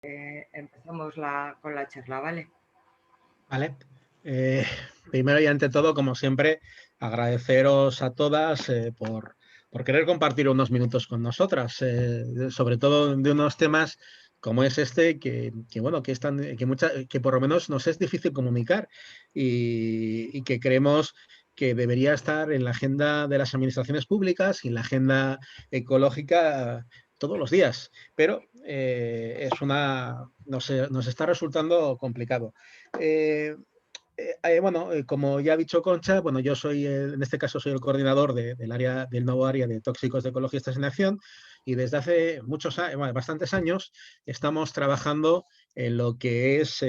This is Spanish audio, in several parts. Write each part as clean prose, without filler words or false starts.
Empezamos con la charla, ¿vale? Vale. Primero y ante todo, como siempre, agradeceros a todas por querer compartir unos minutos con nosotras, sobre todo de unos temas como es este, bueno, que por lo menos nos es difícil comunicar y que creemos que debería estar en la agenda de las administraciones públicas y en la agenda ecológica todos los días, pero nos está resultando complicado. Eh, como ya ha dicho Concha, bueno, yo soy, en este caso, soy el coordinador del nuevo área de tóxicos de ecologistas en acción y desde hace bastantes años estamos trabajando en lo que es,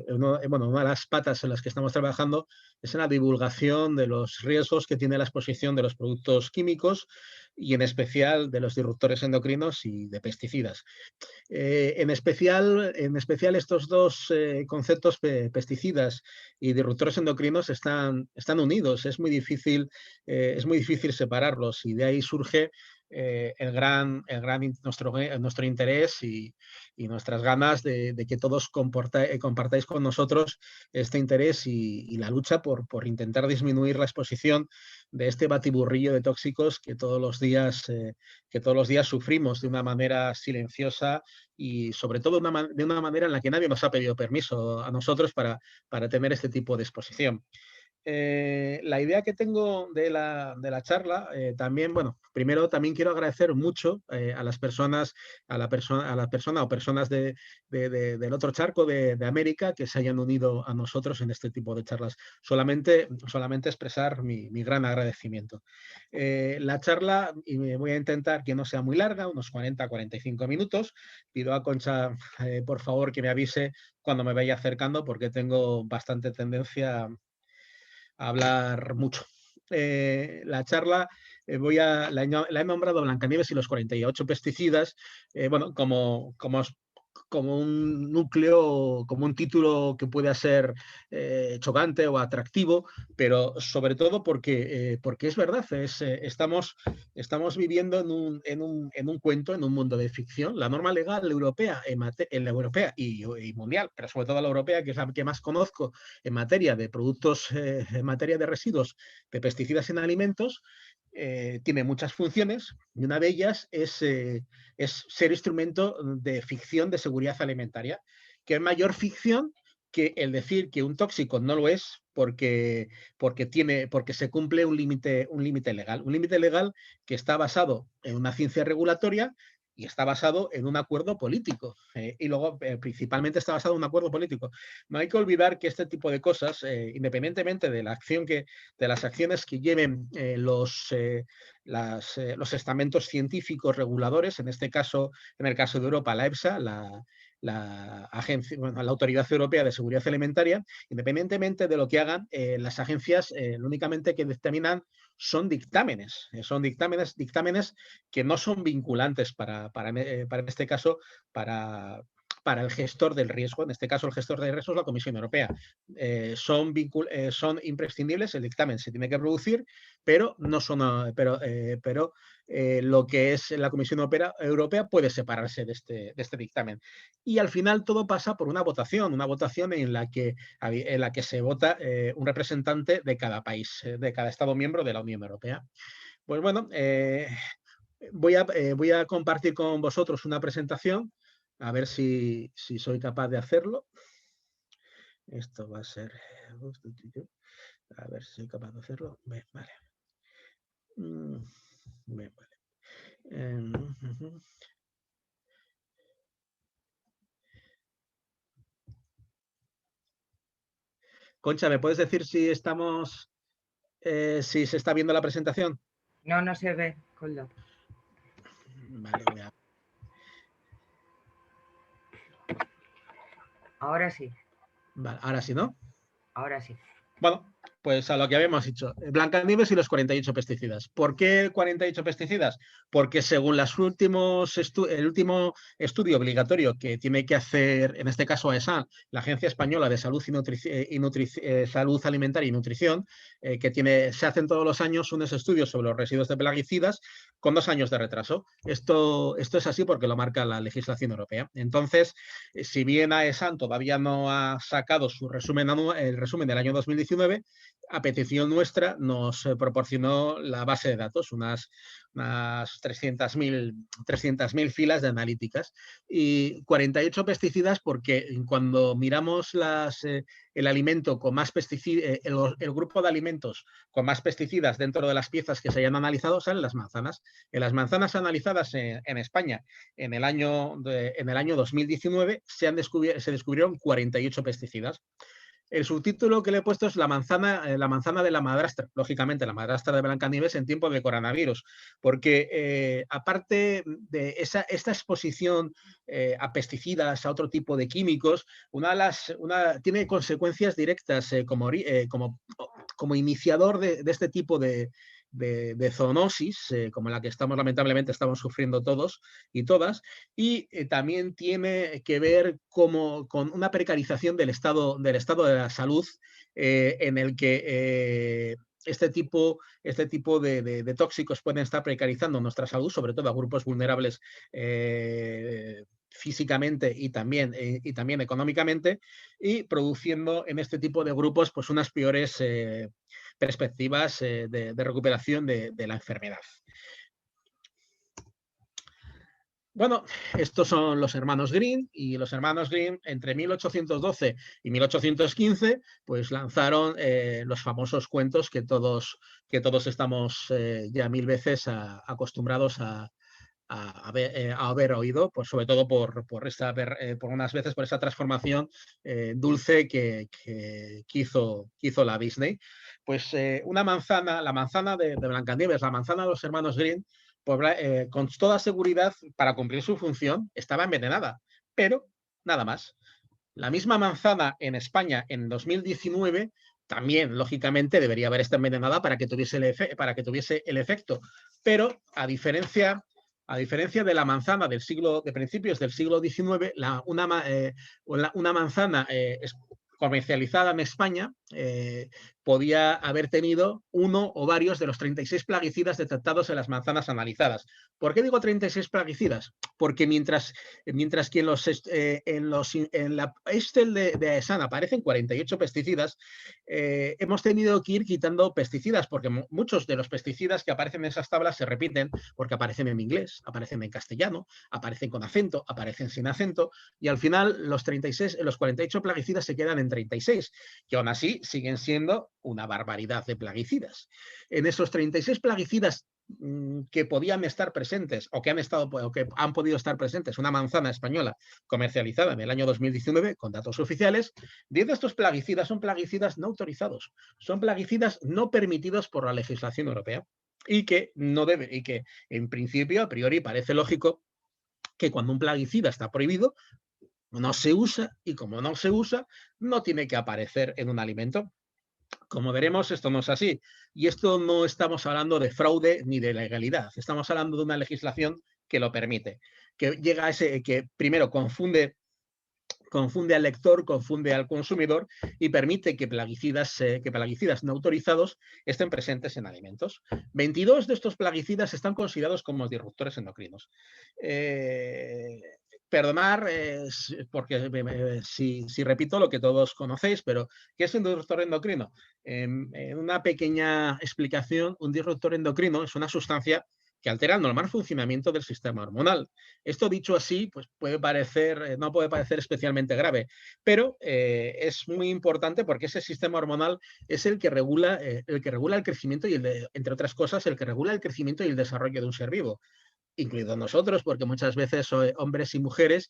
una de las patas en las que estamos trabajando es en la divulgación de los riesgos que tiene la exposición de los productos químicos y en especial de los disruptores endocrinos y de pesticidas. En especial estos dos conceptos, pesticidas y disruptores endocrinos, están unidos. Es muy difícil separarlos y de ahí surge nuestro interés y nuestras ganas de que todos compartáis con nosotros este interés y la lucha por intentar disminuir la exposición de este batiburrillo de tóxicos que todos los días sufrimos de una manera silenciosa y sobre todo de una manera en la que nadie nos ha pedido permiso a nosotros para tener este tipo de exposición. La idea que tengo de la charla, también, bueno, primero también quiero agradecer mucho a las personas, a la persona o personas del otro charco de América que se hayan unido a nosotros en este tipo de charlas. Solamente expresar mi gran agradecimiento. La charla, y me voy a intentar que no sea muy larga, unos 40-45 minutos. Pido a Concha, por favor, que me avise cuando me vaya acercando porque tengo bastante tendencia a hablar mucho. La charla la he nombrado Blancanieves y los 48 pesticidas, bueno, como un núcleo, como un título que pueda ser chocante o atractivo, pero sobre todo porque es verdad, estamos viviendo en un cuento, en un mundo de ficción. La norma legal europea, en la europea y mundial, pero sobre todo la europea, que es la que más conozco en materia de productos, en materia de residuos de pesticidas en alimentos, tiene muchas funciones y una de ellas es ser instrumento de ficción de seguridad alimentaria, que es mayor ficción que el decir que un tóxico no lo es porque se cumple un límite legal que está basado en una ciencia regulatoria y está basado en un acuerdo político. Y luego, principalmente, está basado en un acuerdo político. No hay que olvidar que este tipo de cosas, independientemente de de las acciones que lleven los estamentos científicos reguladores, en el caso de Europa, la EFSA, la Autoridad Europea de Seguridad Alimentaria, independientemente de lo que hagan, las agencias lo únicamente que dictaminan son dictámenes que no son vinculantes en este caso, para el gestor del riesgo. En este caso, el gestor del riesgo es la Comisión Europea. Son imprescindibles, el dictamen se tiene que producir, pero no son, pero lo que es la Comisión Europea puede separarse de este dictamen. Y al final todo pasa por una votación en la que se vota un representante de cada país, de cada Estado miembro de la Unión Europea. Pues bueno, voy a compartir con vosotros una presentación, a ver si soy capaz de hacerlo. Esto va a ser... A ver si soy capaz de hacerlo. Bien, vale. Bien, vale. Concha, ¿me puedes decir si se está viendo la presentación? No, no se ve, Coldo. Vale, Ahora sí. vale, ahora sí, ¿no? Ahora sí. Bueno, Pues a lo que habíamos dicho, Blancanieves y los 48 pesticidas. ¿Por qué 48 pesticidas? Porque según el último estudio obligatorio que tiene que hacer, en este caso AESA, la Agencia Española de Salud, Salud Alimentaria y Nutrición, se hacen todos los años unos estudios sobre los residuos de plaguicidas con 2 años de retraso. Esto es así porque lo marca la legislación europea. Entonces, si bien AESA todavía no ha sacado su resumen anual, el resumen del año 2019, a petición nuestra nos proporcionó la base de datos, unas 300.000 filas de analíticas y 48 pesticidas porque cuando miramos el alimento con más pesticidas, el grupo de alimentos con más pesticidas dentro de las piezas que se hayan analizado salen las manzanas. En las manzanas analizadas en España en el año 2019 se descubrieron 48 pesticidas. El subtítulo que le he puesto es la manzana de la madrastra, lógicamente la madrastra de Blancanieves en tiempo de coronavirus, porque aparte de esta exposición a pesticidas, a otro tipo de químicos, tiene consecuencias directas como iniciador de este tipo de zoonosis, como la que lamentablemente estamos sufriendo todos y todas, y también tiene que ver con una precarización del estado de la salud en el que este tipo de tóxicos pueden estar precarizando nuestra salud, sobre todo a grupos vulnerables físicamente y también económicamente, y produciendo en este tipo de grupos pues unas peores perspectivas de recuperación de la enfermedad. Bueno, estos son los hermanos Grimm, y los hermanos Grimm entre 1812 y 1815 pues lanzaron los famosos cuentos que todos estamos ya 1000 veces acostumbrados a haber oído, pues sobre todo por unas veces por esa transformación dulce que hizo la Disney. Pues la manzana de Blancanieves, la manzana de los hermanos Grimm, pues, con toda seguridad, para cumplir su función, estaba envenenada, pero nada más. La misma manzana en España en 2019 también, lógicamente, debería haber estado envenenada para que tuviese el efecto, pero a diferencia de la manzana de principios del siglo XIX, una manzana comercializada en España podía haber tenido uno o varios de los 36 plaguicidas detectados en las manzanas analizadas. ¿Por qué digo 36 plaguicidas? Porque mientras que en la Excel de AESAN aparecen 48 pesticidas, hemos tenido que ir quitando pesticidas, porque muchos de los pesticidas que aparecen en esas tablas se repiten porque aparecen en inglés, aparecen en castellano, aparecen con acento, aparecen sin acento, y al final los 48 plaguicidas se quedan en 36, que aún así siguen siendo una barbaridad de plaguicidas. En esos 36 plaguicidas que podían estar presentes o que han podido estar presentes, una manzana española comercializada en el año 2019 con datos oficiales, 10 de estos plaguicidas son plaguicidas no autorizados, son plaguicidas no permitidos por la legislación europea y que en principio, a priori, parece lógico que cuando un plaguicida está prohibido, no se usa, y como no se usa, no tiene que aparecer en un alimento. Como veremos, esto no es así. Y esto no estamos hablando de fraude ni de ilegalidad. Estamos hablando de una legislación que lo permite, que llega a que primero confunde al lector, confunde al consumidor y permite que plaguicidas no autorizados estén presentes en alimentos. 22 de estos plaguicidas están considerados como disruptores endocrinos. Perdonar porque si repito lo que todos conocéis, pero ¿qué es un disruptor endocrino? Una pequeña explicación: un disruptor endocrino es una sustancia que altera el normal funcionamiento del sistema hormonal. Esto, dicho así, pues no puede parecer especialmente grave, pero es muy importante porque ese sistema hormonal es el que regula el crecimiento y entre otras cosas, el que regula el crecimiento y el desarrollo de un ser vivo. incluidos nosotros, porque muchas veces hombres y mujeres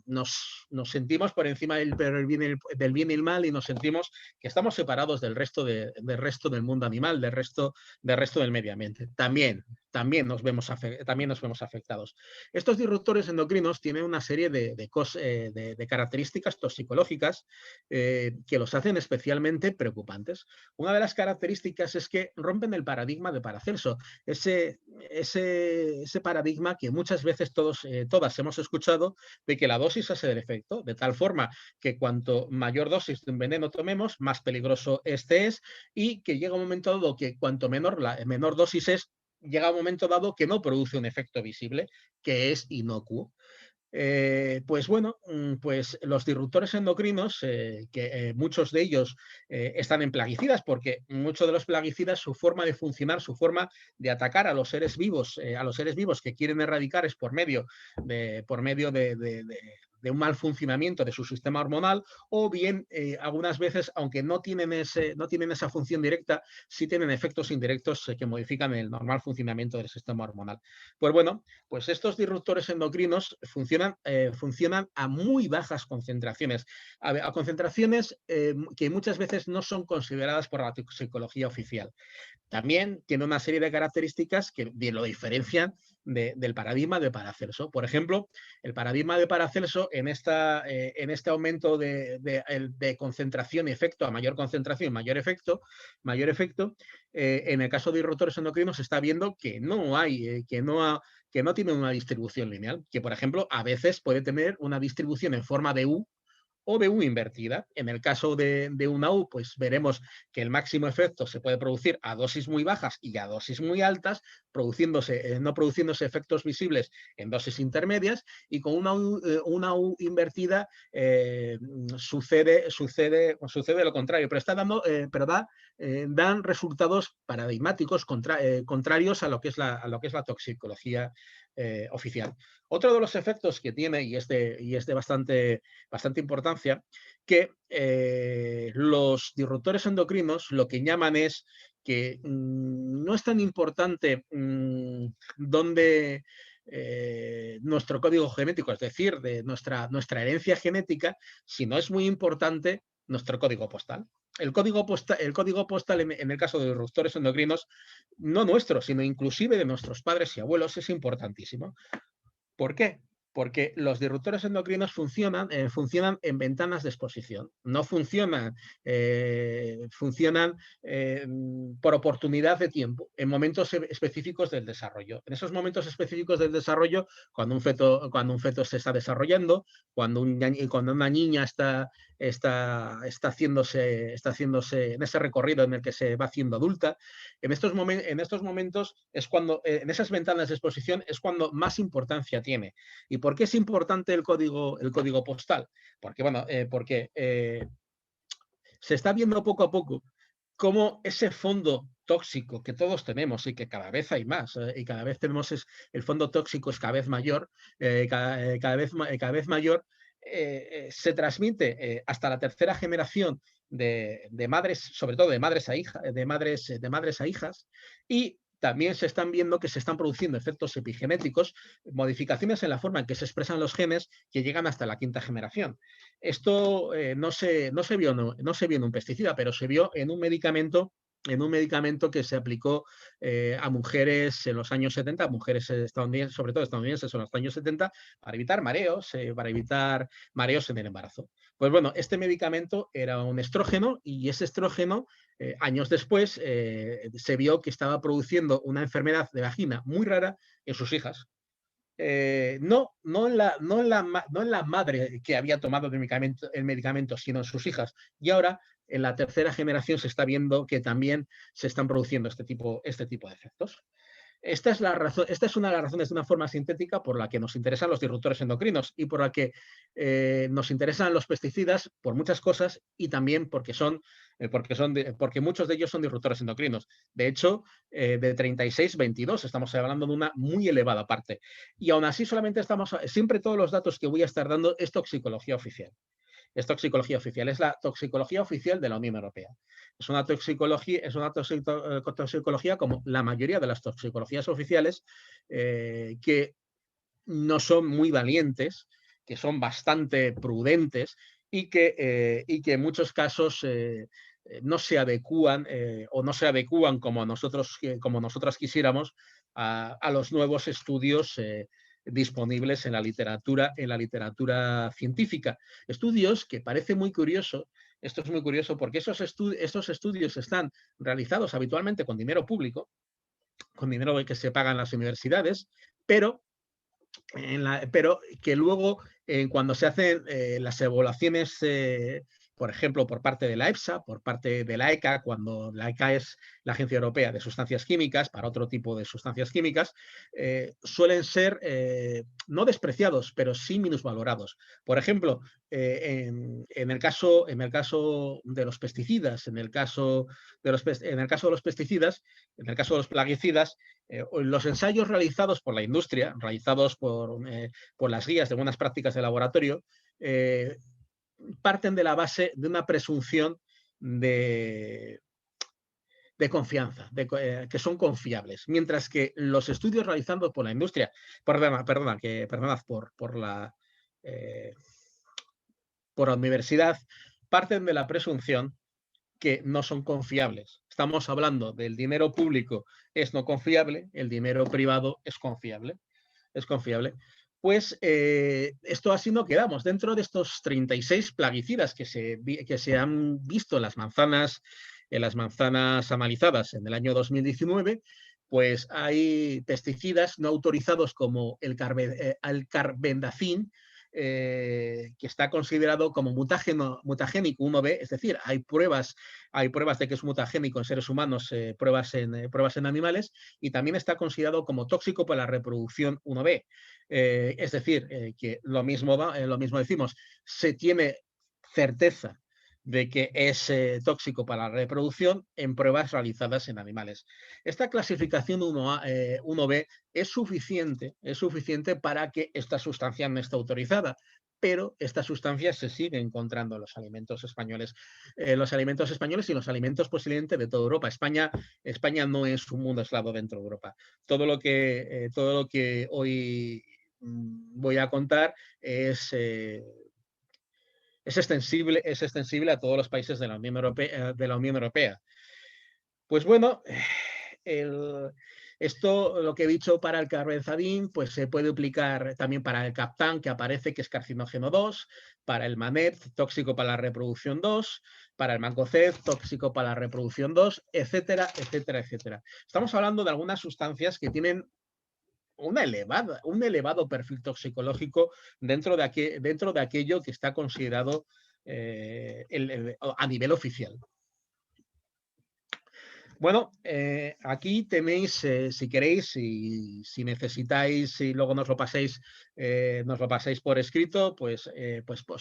nos sentimos por encima del bien y el mal y nos sentimos que estamos separados del resto, del resto del mundo animal, del resto del medio ambiente. También nos vemos afectados. Estos disruptores endocrinos tienen una serie de características toxicológicas que los hacen especialmente preocupantes. Una de las características es que rompen el paradigma de Paracelso, ese paradigma que muchas veces todas hemos escuchado, de que la dosis hace el efecto, de tal forma que cuanto mayor dosis de un veneno tomemos, más peligroso este es, y que llega un momento dado que cuanto menor dosis es, llega un momento dado que no produce un efecto visible, que es inocuo. Pues bueno, pues los disruptores endocrinos, que muchos de ellos están en plaguicidas, porque muchos de los plaguicidas, su forma de funcionar, su forma de atacar a los seres vivos que quieren erradicar es por medio de un mal funcionamiento de su sistema hormonal, o bien algunas veces, aunque no tienen esa función directa, sí tienen efectos indirectos que modifican el normal funcionamiento del sistema hormonal. Pues bueno, pues estos disruptores endocrinos funcionan a muy bajas concentraciones, a concentraciones que muchas veces no son consideradas por la toxicología oficial. También tiene una serie de características que lo diferencian del paradigma de Paracelso. Por ejemplo, el paradigma de Paracelso en este aumento de concentración y efecto, a mayor concentración, mayor efecto, en el caso de disruptores endocrinos se está viendo que no tienen una distribución lineal, que por ejemplo a veces puede tener una distribución en forma de U o de U invertida. En el caso de una U, pues veremos que el máximo efecto se puede producir a dosis muy bajas y a dosis muy altas, no produciéndose efectos visibles en dosis intermedias, y con una U invertida sucede lo contrario, pero dan resultados paradigmáticos contrarios a lo que es la toxicología oficial. Otro de los efectos que tiene, y es de bastante importancia, que los disruptores endocrinos lo que llaman es que no es tan importante dónde nuestro código genético, es decir, de nuestra herencia genética, sino es muy importante nuestro código postal. El código postal en el caso de los disruptores endocrinos, no nuestro, sino inclusive de nuestros padres y abuelos, es importantísimo. ¿Por qué? Porque los disruptores endocrinos funcionan en ventanas de exposición. No funcionan por oportunidad de tiempo, en momentos específicos del desarrollo. En esos momentos específicos del desarrollo, cuando un feto se está desarrollando, cuando una niña está haciéndose en ese recorrido en el que se va haciendo adulta, en estos momentos es cuando, en esas ventanas de exposición, es cuando más importancia tiene. ¿Y por qué es importante el código postal? Porque se está viendo poco a poco cómo ese fondo tóxico que todos tenemos y que cada vez hay más, y cada vez el fondo tóxico es cada vez mayor, cada vez mayor, se transmite hasta la tercera generación de madres, sobre todo de madres a hijas, y también se están viendo que se están produciendo efectos epigenéticos, modificaciones en la forma en que se expresan los genes que llegan hasta la quinta generación. Esto no se vio en un pesticida, pero se vio en un medicamento que se aplicó a mujeres en los años 70, mujeres estadounidenses, sobre todo estadounidenses en los años 70, para evitar mareos en el embarazo. Pues bueno, este medicamento era un estrógeno, y ese estrógeno, años después, se vio que estaba produciendo una enfermedad de vagina muy rara en sus hijas. No en la madre que había tomado el medicamento, sino en sus hijas. Y ahora, en la tercera generación, se está viendo que también se están produciendo este tipo de efectos. Esta es una de las razones, de una forma sintética, por la que nos interesan los disruptores endocrinos y por la que nos interesan los pesticidas, por muchas cosas, y también porque muchos de ellos son disruptores endocrinos. De hecho, de 36, 22, estamos hablando de una muy elevada parte. Y aún así, siempre todos los datos que voy a estar dando es toxicología oficial. es toxicología oficial, es la toxicología oficial de la Unión Europea. Toxicología como la mayoría de las toxicologías oficiales, que no son muy valientes, que son bastante prudentes y que en muchos casos no se adecúan o no se adecúan como nosotras quisiéramos a los nuevos estudios disponibles en la literatura científica. Estudios que parece muy curioso, esto es muy curioso porque estos estudios están realizados habitualmente con dinero público, con dinero que se pagan las universidades, pero pero que luego, cuando se hacen las evaluaciones, por ejemplo, por parte de la EFSA, por parte de la ECA, cuando la ECA es la Agencia Europea de Sustancias Químicas, para otro tipo de sustancias químicas, suelen ser no despreciados, pero sí minusvalorados. Por ejemplo, en el caso de los pesticidas, en el caso de los pesticidas, en el caso de los plaguicidas, los ensayos realizados por la industria, realizados por las guías de buenas prácticas de laboratorio, parten de la base de una presunción de, de confianza, que son confiables, mientras que los estudios realizados por la industria, perdonad, por la universidad, parten de la presunción que no son confiables. Estamos hablando del dinero público es no confiable, el dinero privado es confiable. Es confiable. Pues esto así no quedamos. Dentro de estos 36 plaguicidas que se han visto en las manzanas analizadas en el año 2019, pues hay pesticidas no autorizados como el carbendazim, que está considerado como mutagénico 1B, es decir, hay pruebas de que es mutagénico en seres humanos, pruebas en animales, y también está considerado como tóxico para la reproducción 1B. Es decir, que lo mismo decimos, se tiene certeza de que es tóxico para la reproducción en pruebas realizadas en animales. Esta clasificación 1B es suficiente para que esta sustancia no esté autorizada, pero esta sustancia se sigue encontrando en los alimentos españoles. Y los alimentos posiblemente de toda Europa. España no es un mundo aislado dentro de Europa. Todo lo que hoy voy a contar es extensible a todos los países de la Unión Europea. Pues bueno, el, esto, lo que he dicho para el carbenzadín, pues se puede aplicar también para el captán, que aparece, que es carcinógeno 2, para el manet, tóxico para la reproducción 2, para el mancozeb, tóxico para la reproducción 2, etcétera, etcétera, etcétera. Estamos hablando de algunas sustancias que tienen un elevado perfil toxicológico dentro de aquello que está considerado a nivel oficial. Bueno, aquí tenéis, si queréis, si necesitáis, si luego nos lo paséis por escrito, pues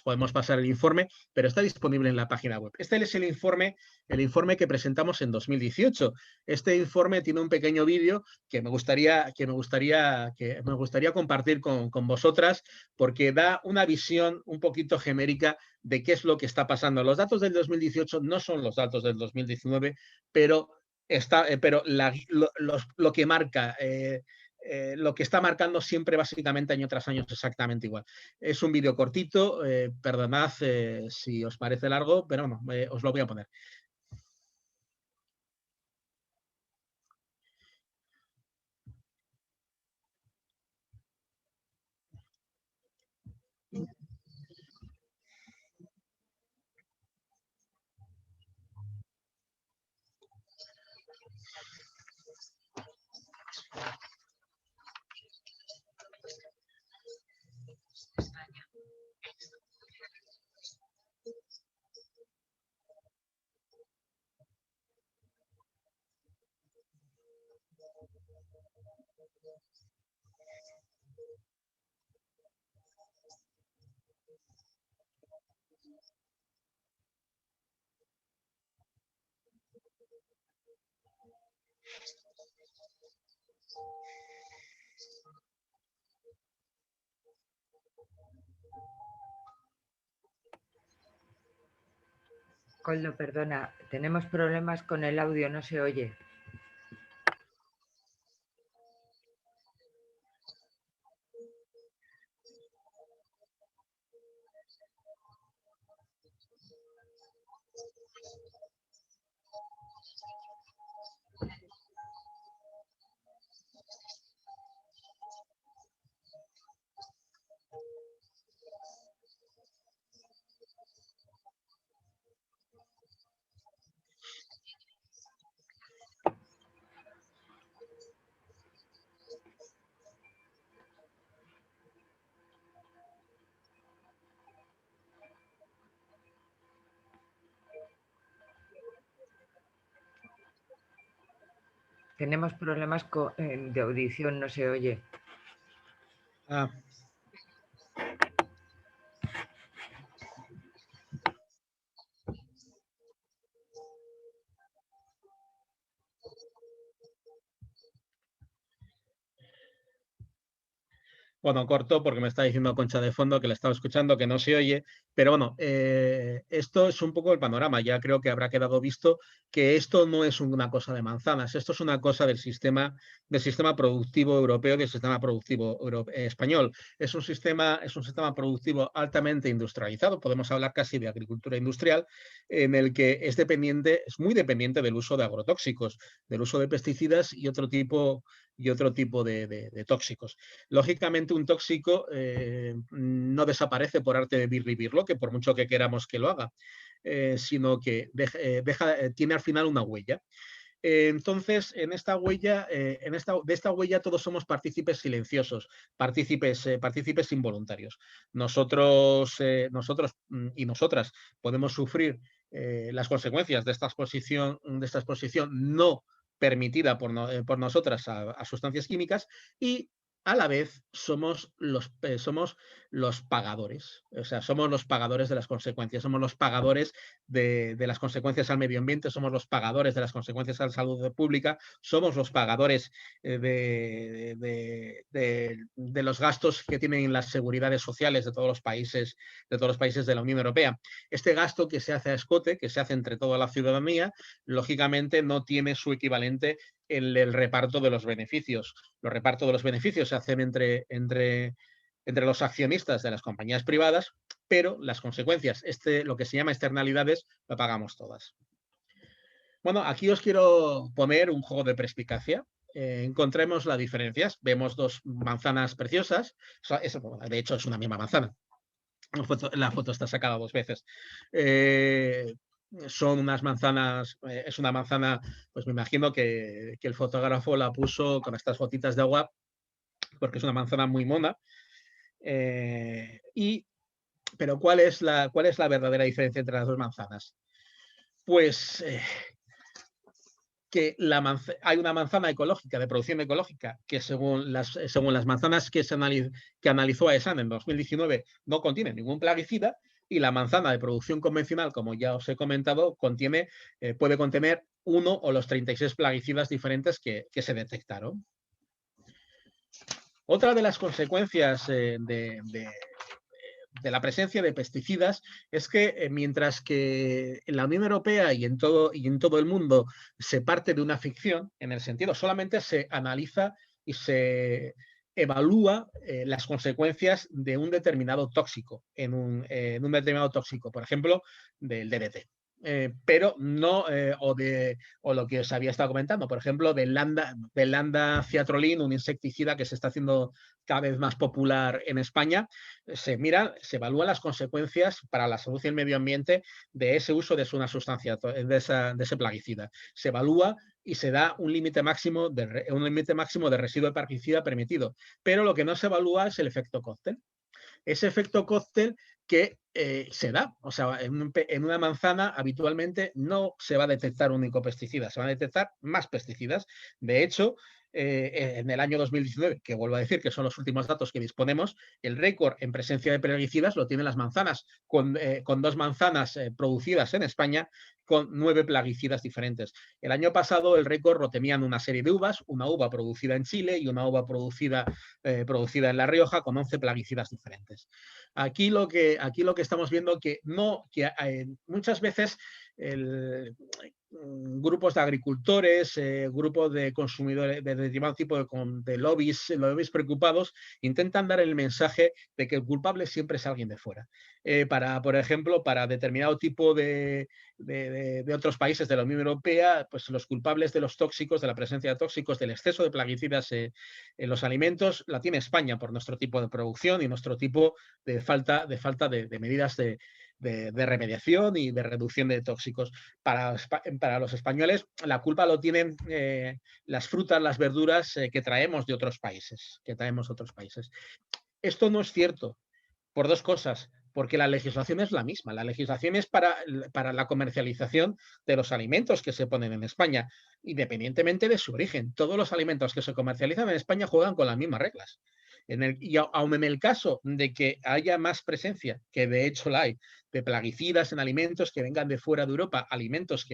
podemos pasar el informe, pero está disponible en la página web. Este es el informe que presentamos en 2018. Este informe tiene un pequeño vídeo que me gustaría compartir con vosotras, porque da una visión un poquito genérica de qué es lo que está pasando. Los datos del 2018 no son los datos del 2019, pero lo que marca, lo que está marcando siempre básicamente año tras año es exactamente igual. Es un vídeo cortito, perdonad si os parece largo, pero no, os lo voy a poner. Coldo, perdona, tenemos problemas con el audio, no se oye. Tenemos problemas de audición, no se oye. Ah, bueno, corto porque me está diciendo Concha de fondo que le estaba escuchando, que no se oye, pero bueno, esto es un poco el panorama. Ya creo que habrá quedado visto que esto no es una cosa de manzanas, esto es una cosa del sistema productivo europeo, del sistema productivo español. Es un sistema productivo altamente industrializado, podemos hablar casi de agricultura industrial, en el que es muy dependiente del uso de agrotóxicos, del uso de pesticidas y otro tipo de tóxicos. Lógicamente, un tóxico no desaparece por arte de birlo, que por mucho que queramos que lo haga, sino que tiene al final una huella. Entonces, en esta huella, de esta huella todos somos partícipes silenciosos, partícipes involuntarios. Nosotros y nosotras podemos sufrir las consecuencias de esta exposición no permitida por nosotras a sustancias químicas, y a la vez somos los pagadores. O sea, somos los pagadores de las consecuencias, somos los pagadores de las consecuencias al medio ambiente, somos los pagadores de las consecuencias a la salud pública, somos los pagadores de los gastos que tienen las seguridades sociales de todos los países de la Unión Europea. Este gasto que se hace a escote, que se hace entre toda la ciudadanía, lógicamente no tiene su equivalente en el reparto de los beneficios. Los repartos de los beneficios se hacen entre los accionistas de las compañías privadas, pero las consecuencias, lo que se llama externalidades, lo pagamos todas. Bueno, aquí os quiero poner un juego de perspicacia. Encontremos las diferencias. Vemos dos manzanas preciosas. De hecho, es una misma manzana. La foto está sacada dos veces. Son unas manzanas, es una manzana, pues me imagino que el fotógrafo la puso con estas gotitas de agua porque es una manzana muy mona. Pero ¿cuál es la verdadera diferencia entre las dos manzanas? Pues que hay una manzana ecológica, de producción ecológica, que según las manzanas que analizó AESAN en 2019 no contiene ningún plaguicida, y la manzana de producción convencional, como ya os he comentado, puede contener uno o los 36 plaguicidas diferentes que se detectaron. Otra de las consecuencias de la presencia de pesticidas es que mientras que en la Unión Europea y en todo el mundo se parte de una ficción, en el sentido solamente se analiza y se evalúa las consecuencias de un determinado tóxico, en un determinado tóxico, por ejemplo, del DDT. Pero no, o lo que os había estado comentando, por ejemplo, del Landa Ciatrolin, un insecticida que se está haciendo cada vez más popular en España. Se evalúan las consecuencias para la salud y el medio ambiente de ese uso de una sustancia, de ese plaguicida. Se evalúa y se da un límite máximo de residuo de plaguicida permitido. Pero lo que no se evalúa es el efecto cóctel. Ese efecto cóctel que se da, o sea, en una manzana habitualmente no se va a detectar un único pesticida, se van a detectar más pesticidas. De hecho, en el año 2019, que vuelvo a decir que son los últimos datos que disponemos, el récord en presencia de plaguicidas lo tienen las manzanas, con 2 manzanas producidas en España con 9 plaguicidas diferentes. El año pasado el récord lo tenían una serie de uvas, una uva producida en Chile y una uva producida en La Rioja, con 11 plaguicidas diferentes. Aquí lo que estamos viendo que no, que muchas veces grupos de agricultores, grupos de consumidores de determinado tipo de lobbies preocupados, intentan dar el mensaje de que el culpable siempre es alguien de fuera. Por ejemplo, para determinado tipo de otros países de la Unión Europea, pues los culpables de los tóxicos, de la presencia de tóxicos, del exceso de plaguicidas en los alimentos, la tiene España por nuestro tipo de producción y nuestro tipo de falta de medidas de remediación y de reducción de tóxicos. Para los españoles, la culpa lo tienen las frutas, las verduras que traemos de otros países. Esto no es cierto por dos cosas. Porque la legislación es la misma. La legislación es para la comercialización de los alimentos que se ponen en España, independientemente de su origen. Todos los alimentos que se comercializan en España juegan con las mismas reglas. Y aun en el caso de que haya más presencia, que de hecho la hay, de plaguicidas en alimentos que vengan de fuera de Europa, alimentos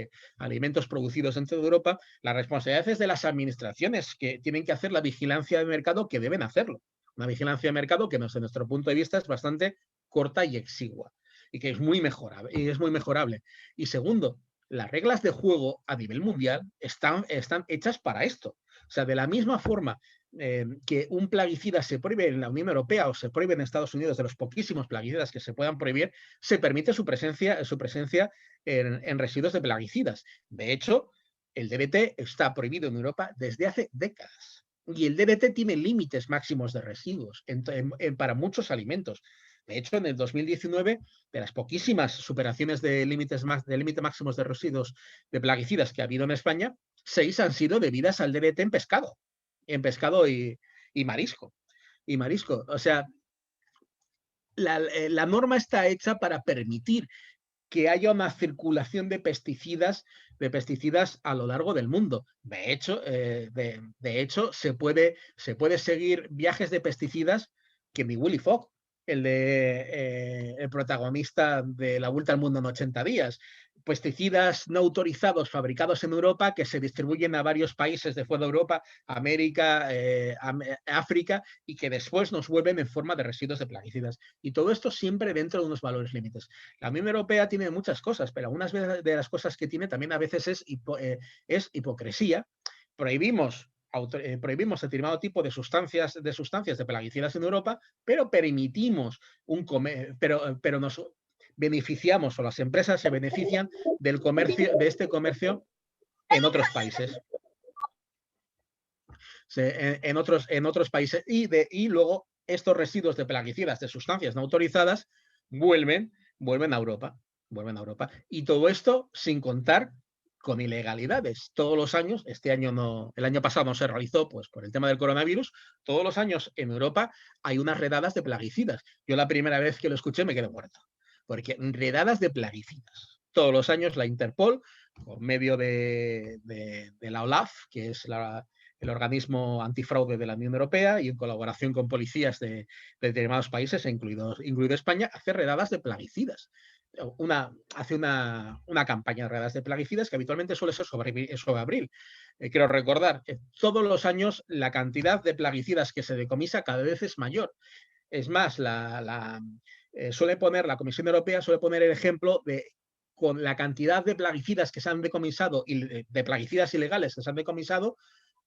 producidos dentro de Europa, la responsabilidad es de las administraciones que tienen que hacer la vigilancia de mercado, que deben hacerlo. Una vigilancia de mercado que desde nuestro punto de vista es bastante corta y exigua y que es muy mejorable. Y segundo, las reglas de juego a nivel mundial están hechas para esto. O sea, de la misma forma que un plaguicida se prohíbe en la Unión Europea o se prohíbe en Estados Unidos, de los poquísimos plaguicidas que se puedan prohibir, se permite su presencia en residuos de plaguicidas. De hecho, el DDT está prohibido en Europa desde hace décadas. Y el DDT tiene límites máximos de residuos para muchos alimentos. De hecho, en el 2019, de las poquísimas superaciones de límites máximos de residuos de plaguicidas que ha habido en España, 6 han sido debidas al DDT en pescado y marisco. O sea, la norma está hecha para permitir que haya una circulación de pesticidas a lo largo del mundo. De hecho, se puede seguir viajes de pesticidas que ni Willy Fogg, el protagonista de La Vuelta al Mundo en 80 días. Pesticidas no autorizados fabricados en Europa que se distribuyen a varios países de fuera de Europa, América, África, y que después nos vuelven en forma de residuos de plaguicidas. Y todo esto siempre dentro de unos valores límites. La Unión Europea tiene muchas cosas, pero algunas de las cosas que tiene también a veces es hipocresía. Prohibimos determinado tipo de sustancias de plaguicidas en Europa, pero permitimos pero nos beneficiamos, o las empresas se benefician de este comercio en otros países. En otros países y luego estos residuos de plaguicidas, de sustancias no autorizadas, vuelven a Europa. Y todo esto sin contar con ilegalidades. Todos los años, el año pasado no se realizó, pues por el tema del coronavirus, todos los años en Europa hay unas redadas de plaguicidas. Yo la primera vez que lo escuché me quedé muerto, porque redadas de plaguicidas. Todos los años la Interpol, por medio de la OLAF, que es el organismo antifraude de la Unión Europea, y en colaboración con policías de determinados países, incluido España, hace redadas de plaguicidas. Hace una campaña de redadas de plaguicidas que habitualmente suele ser sobre abril. Quiero recordar que todos los años la cantidad de plaguicidas que se decomisa cada vez es mayor. Es más, la Comisión Europea suele poner el ejemplo de con la cantidad de plaguicidas que se han decomisado y de plaguicidas ilegales que se han decomisado,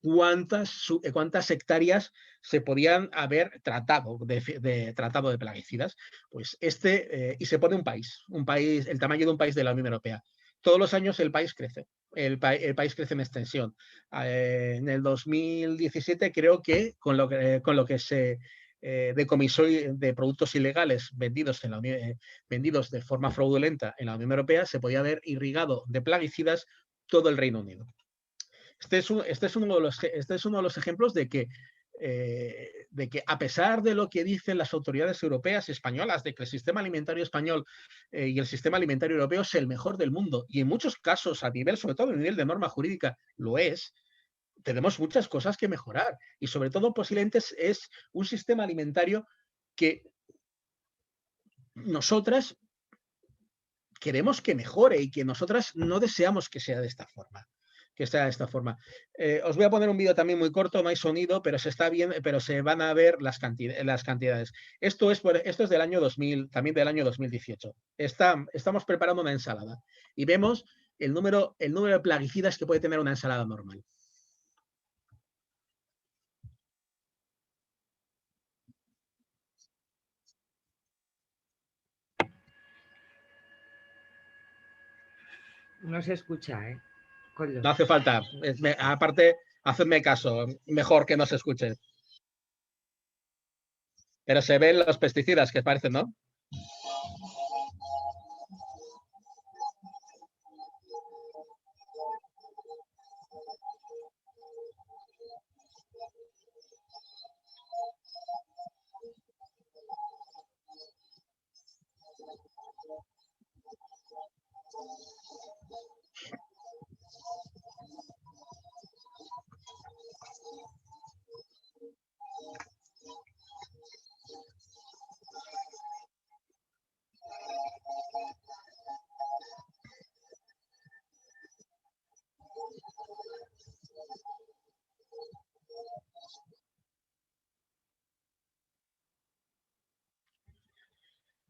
cuántas hectáreas se podían haber tratado de plaguicidas. Pues y se pone un país, el tamaño de un país de la Unión Europea. Todos los años el país crece. El país crece en extensión. En el 2017 creo que con lo que se decomisó de productos ilegales vendidos de forma fraudulenta en la Unión Europea, se podía haber irrigado de plaguicidas todo el Reino Unido. Este es uno de los ejemplos de que a pesar de lo que dicen las autoridades europeas y españolas, de que el sistema alimentario español y el sistema alimentario europeo es el mejor del mundo, y en muchos casos, sobre todo a nivel de norma jurídica, lo es, tenemos muchas cosas que mejorar. Y sobre todo, posiblemente es un sistema alimentario que nosotras queremos que mejore y que nosotras no deseamos que sea de esta forma. que sea de esta forma. Os voy a poner un vídeo también muy corto, no hay sonido, pero se está bien, pero se van a ver las cantidades. Esto es del año 2000, también del año 2018. Estamos preparando una ensalada y vemos el número de plaguicidas que puede tener una ensalada normal. No se escucha, ¿eh? No hace falta. Aparte, hacedme caso, mejor que no se escuche. Pero se ven los pesticidas que parecen, ¿no?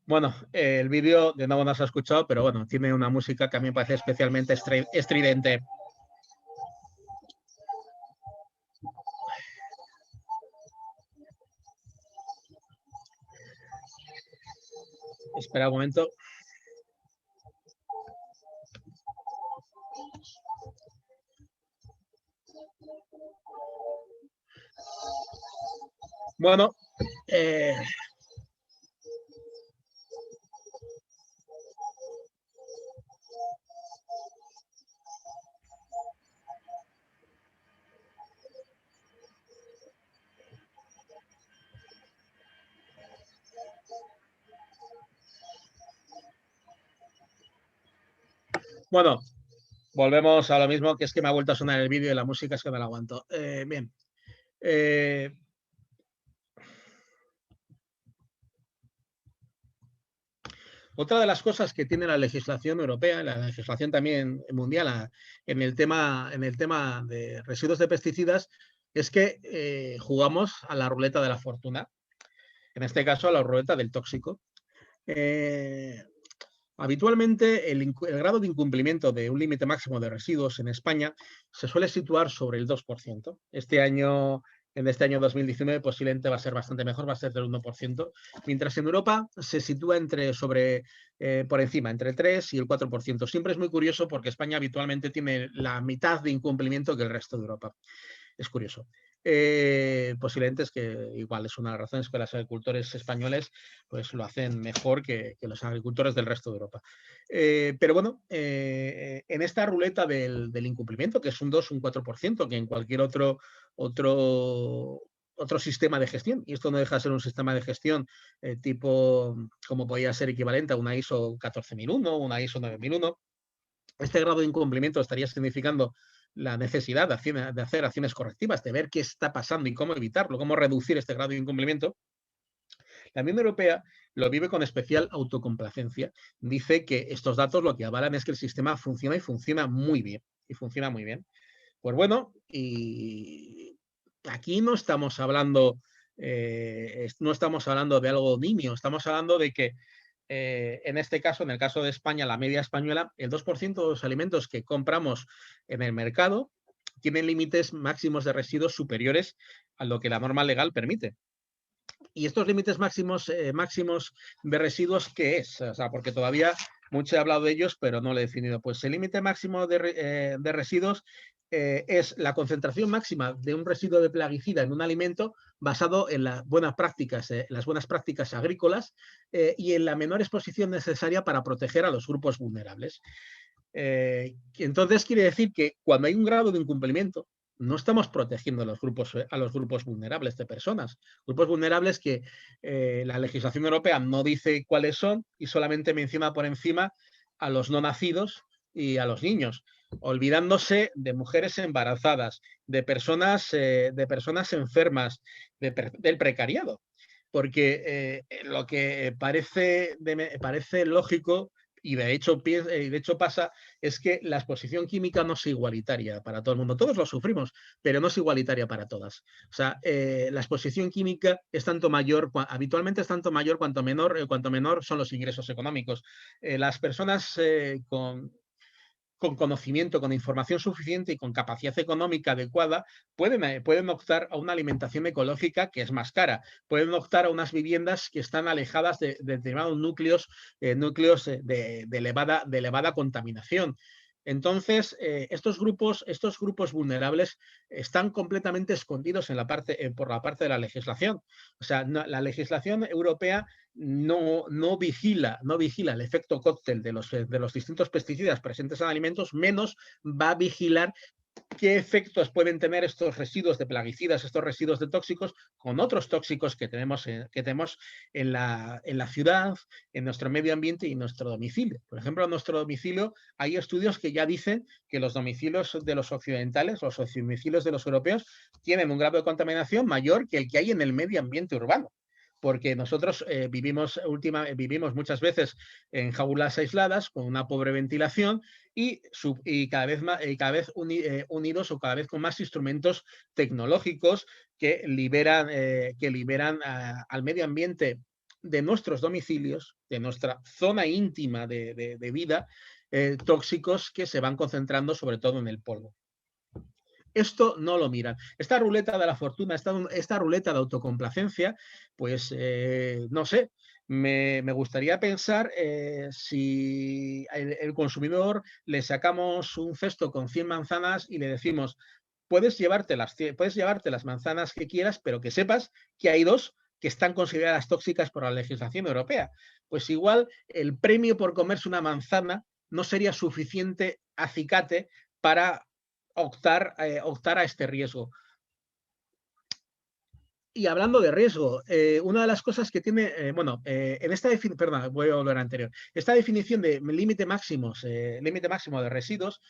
Bueno, el vídeo de nuevo no se ha escuchado, pero bueno, tiene una música que a mí me parece especialmente estridente. Espera un momento. Bueno, bueno, volvemos a lo mismo, que es que me ha vuelto a sonar el vídeo y la música es que me la aguanto. Bien. Otra de las cosas que tiene la legislación europea, la legislación también mundial en el tema de residuos de pesticidas, es que jugamos a la ruleta de la fortuna, en este caso a la ruleta del tóxico. Habitualmente el grado de incumplimiento de un límite máximo de residuos en España se suele situar sobre el 2%. En este año 2019 posiblemente va a ser bastante mejor, va a ser del 1%, mientras en Europa se sitúa por encima, entre el 3 y el 4%. Siempre es muy curioso porque España habitualmente tiene la mitad de incumplimiento que el resto de Europa. Es curioso. Posiblemente es que igual es una de las razones que los agricultores españoles pues lo hacen mejor que los agricultores del resto de Europa. Pero bueno, en esta ruleta del incumplimiento, que es un 2, un 4%, que en cualquier otro sistema de gestión, y esto no deja de ser un sistema de gestión tipo, como podría ser equivalente a una ISO 14001, una ISO 9001, este grado de incumplimiento estaría significando la necesidad de hacer acciones correctivas, de ver qué está pasando y cómo evitarlo, cómo reducir este grado de incumplimiento. La Unión Europea lo vive con especial autocomplacencia. Dice que estos datos lo que avalan es que el sistema funciona y funciona muy bien. Pues bueno, y aquí no estamos hablando de algo nimio, estamos hablando de que en este caso, en el caso de España, la media española, el 2% de los alimentos que compramos en el mercado tienen límites máximos de residuos superiores a lo que la norma legal permite. Y estos límites máximos de residuos, ¿qué es? O sea, porque todavía mucho he hablado de ellos, pero no lo he definido. Pues el límite máximo de residuos es la concentración máxima de un residuo de plaguicida en un alimento basado en las buenas prácticas agrícolas y en la menor exposición necesaria para proteger a los grupos vulnerables. Entonces quiere decir que cuando hay un grado de incumplimiento, no estamos protegiendo a los grupos vulnerables de personas. Grupos vulnerables que la legislación europea no dice cuáles son y solamente menciona por encima a los no nacidos y a los niños, olvidándose de mujeres embarazadas, de personas enfermas, del precariado. Porque lo que parece lógico Y de hecho pasa es que la exposición química no es igualitaria para todo el mundo. Todos lo sufrimos, pero no es igualitaria para todas. O sea, la exposición química es tanto mayor, habitualmente es tanto mayor cuanto menor son los ingresos económicos. Las personas con conocimiento, con información suficiente y con capacidad económica adecuada, pueden optar a una alimentación ecológica que es más cara, pueden optar a unas viviendas que están alejadas de determinados núcleos, de elevada contaminación. Entonces, estos grupos vulnerables están completamente escondidos por la parte de la legislación. O sea, la legislación europea no vigila el efecto cóctel de los distintos pesticidas presentes en alimentos, menos va a vigilar qué efectos pueden tener estos residuos de plaguicidas, estos residuos de tóxicos, con otros tóxicos que tenemos en la ciudad, en nuestro medio ambiente y en nuestro domicilio. Por ejemplo, en nuestro domicilio hay estudios que ya dicen que los domicilios de los occidentales, los domicilios de los europeos, tienen un grado de contaminación mayor que el que hay en el medio ambiente urbano. Porque nosotros vivimos muchas veces en jaulas aisladas, con una pobre ventilación y cada vez unidos o cada vez con más instrumentos tecnológicos que liberan al medio ambiente de nuestros domicilios, de nuestra zona íntima de vida, tóxicos que se van concentrando sobre todo en el polvo. Esto no lo miran. Esta ruleta de la fortuna, esta ruleta de autocomplacencia, pues no sé, me gustaría pensar si el consumidor le sacamos un cesto con 100 manzanas y le decimos, puedes llevarte las manzanas que quieras, pero que sepas que hay 2 que están consideradas tóxicas por la legislación europea. Pues igual el premio por comerse una manzana no sería suficiente acicate para optar a este riesgo. Y hablando de riesgo, una de las cosas que tiene, en esta definición, perdón, voy a volver a anterior, esta definición de límite máximo de residuos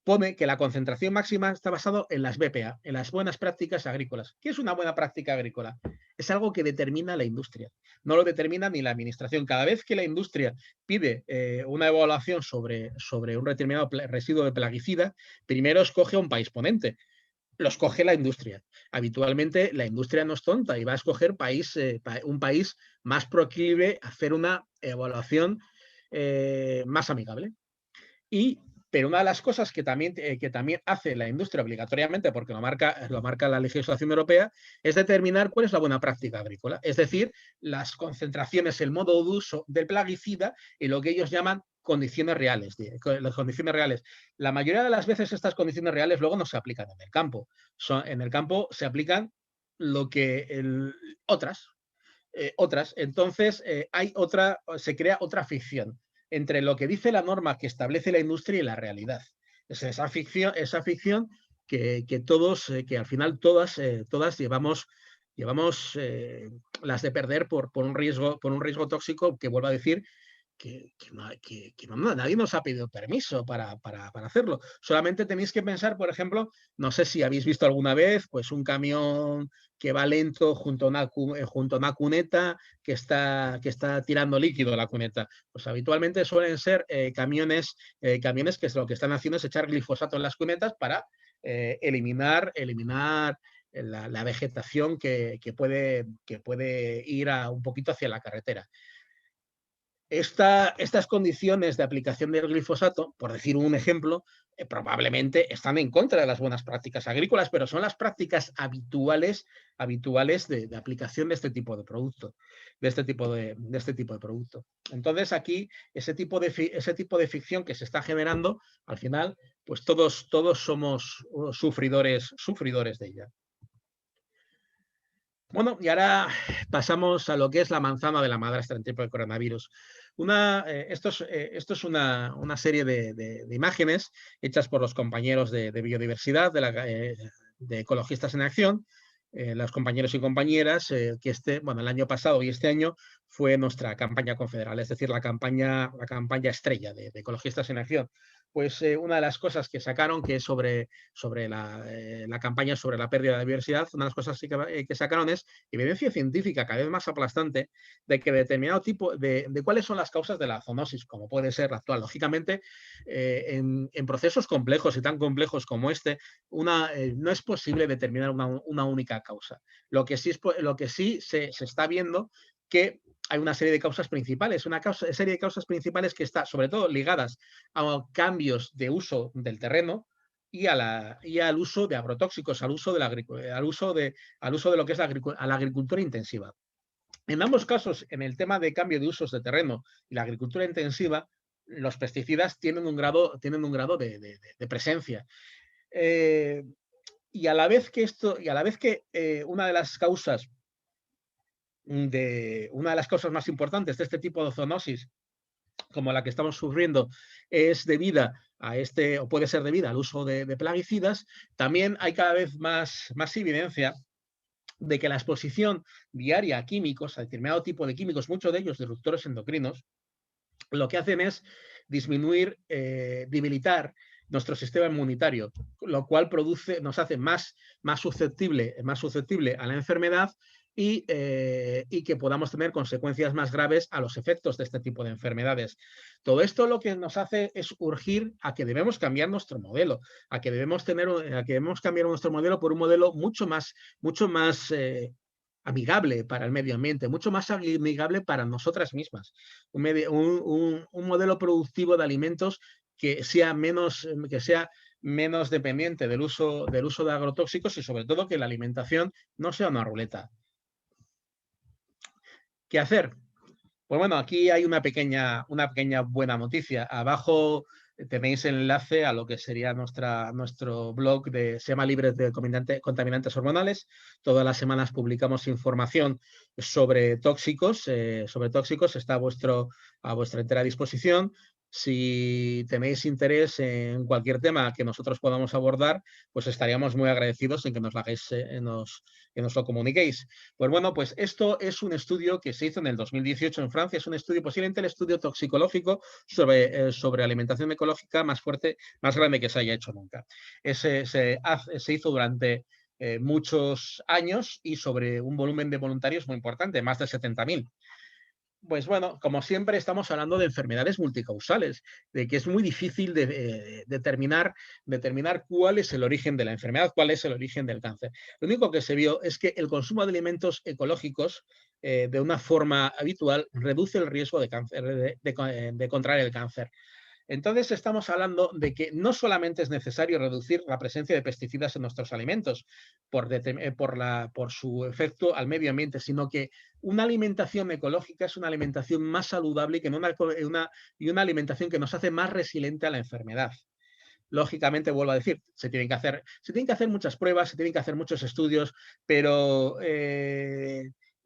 pone que la concentración máxima está basado en las BPA, en las buenas prácticas agrícolas. ¿Qué es una buena práctica agrícola? Es algo que determina la industria, no lo determina ni la administración. Cada vez que la industria pide una evaluación sobre un determinado residuo de plaguicida, primero escoge un país ponente. Lo escoge la industria. Habitualmente la industria no es tonta y va a escoger un país más proclive a hacer una evaluación más amigable. Pero una de las cosas que también hace la industria obligatoriamente, porque lo marca la legislación europea, es determinar cuál es la buena práctica agrícola. Es decir, las concentraciones, el modo de uso del plaguicida y lo que ellos llaman condiciones reales. Las condiciones reales. La mayoría de las veces estas condiciones reales luego no se aplican en el campo. En el campo se aplican otras. Entonces, se crea otra ficción entre lo que dice la norma que establece la industria y la realidad. Es esa ficción que todos, que al final todas llevamos las de perder por un riesgo tóxico que, vuelvo a decir, que nadie nos ha pedido permiso para hacerlo. Solamente tenéis que pensar, por ejemplo, no sé si habéis visto alguna vez pues un camión que va lento junto a una cuneta que está tirando líquido a la cuneta. Pues habitualmente suelen ser camiones que lo que están haciendo es echar glifosato en las cunetas para eliminar la vegetación que puede ir un poquito hacia la carretera. Estas condiciones de aplicación del glifosato, por decir un ejemplo, probablemente están en contra de las buenas prácticas agrícolas, pero son las prácticas habituales de aplicación de este tipo de producto, de este tipo de producto. Entonces aquí ese tipo de ficción que se está generando, al final, pues todos somos sufridores de ella. Bueno, y ahora pasamos a lo que es la manzana de la madrastra en tiempo de coronavirus. Esto es una serie de imágenes hechas por los compañeros de biodiversidad, de Ecologistas en Acción, los compañeros y compañeras que el año pasado y este año fue nuestra campaña confederal, es decir, la campaña estrella de Ecologistas en Acción. Pues una de las cosas que sacaron, que es sobre la campaña sobre la pérdida de biodiversidad, una de las cosas que sacaron es evidencia científica cada vez más aplastante de que determinado tipo de cuáles son las causas de la zoonosis, como puede ser la actual. Lógicamente, en procesos complejos y tan complejos como este, no es posible determinar una única causa. Lo que sí se está viendo que hay una serie de causas principales, serie de causas principales que está sobre todo ligadas a cambios de uso del terreno y al uso de agrotóxicos, al uso de lo que es la agricultura intensiva. En ambos casos, en el tema de cambio de usos de terreno y la agricultura intensiva, los pesticidas tienen un grado de presencia. Y a la vez que una de las causas más importantes de este tipo de zoonosis, como la que estamos sufriendo, es debida a o puede ser debida al uso de plaguicidas, también hay cada vez más evidencia de que la exposición diaria a químicos, a determinado tipo de químicos, muchos de ellos disruptores endocrinos, lo que hacen es disminuir, debilitar nuestro sistema inmunitario, lo cual nos hace más susceptible a la enfermedad y que podamos tener consecuencias más graves a los efectos de este tipo de enfermedades. Todo esto lo que nos hace es urgir a que debemos cambiar nuestro modelo, a que debemos cambiar nuestro modelo por un modelo mucho más amigable para el medio ambiente, mucho más amigable para nosotras mismas. Un modelo productivo de alimentos que sea menos dependiente del uso de agrotóxicos y sobre todo que la alimentación no sea una ruleta. ¿Qué hacer? Pues bueno, aquí hay una pequeña buena noticia. Abajo tenéis el enlace a lo que sería nuestro blog se llama Libres de Contaminantes Hormonales. Todas las semanas publicamos información sobre tóxicos. Está a vuestra entera disposición. Si tenéis interés en cualquier tema que nosotros podamos abordar, pues estaríamos muy agradecidos en que nos lo comuniquéis. Pues bueno, pues esto es un estudio que se hizo en el 2018 en Francia. Es un estudio, posiblemente el estudio toxicológico sobre alimentación ecológica más fuerte, más grande que se haya hecho nunca. Se hizo durante muchos años y sobre un volumen de voluntarios muy importante, más de 70.000. Pues bueno, como siempre estamos hablando de enfermedades multicausales, de que es muy difícil determinar cuál es el origen de la enfermedad, cuál es el origen del cáncer. Lo único que se vio es que el consumo de alimentos ecológicos de una forma habitual reduce el riesgo de cáncer, de contraer el cáncer. Entonces estamos hablando de que no solamente es necesario reducir la presencia de pesticidas en nuestros alimentos por su efecto al medio ambiente, sino que una alimentación ecológica es una alimentación más saludable y una alimentación que nos hace más resiliente a la enfermedad. Lógicamente, vuelvo a decir, se tienen que hacer muchas pruebas, se tienen que hacer muchos estudios, pero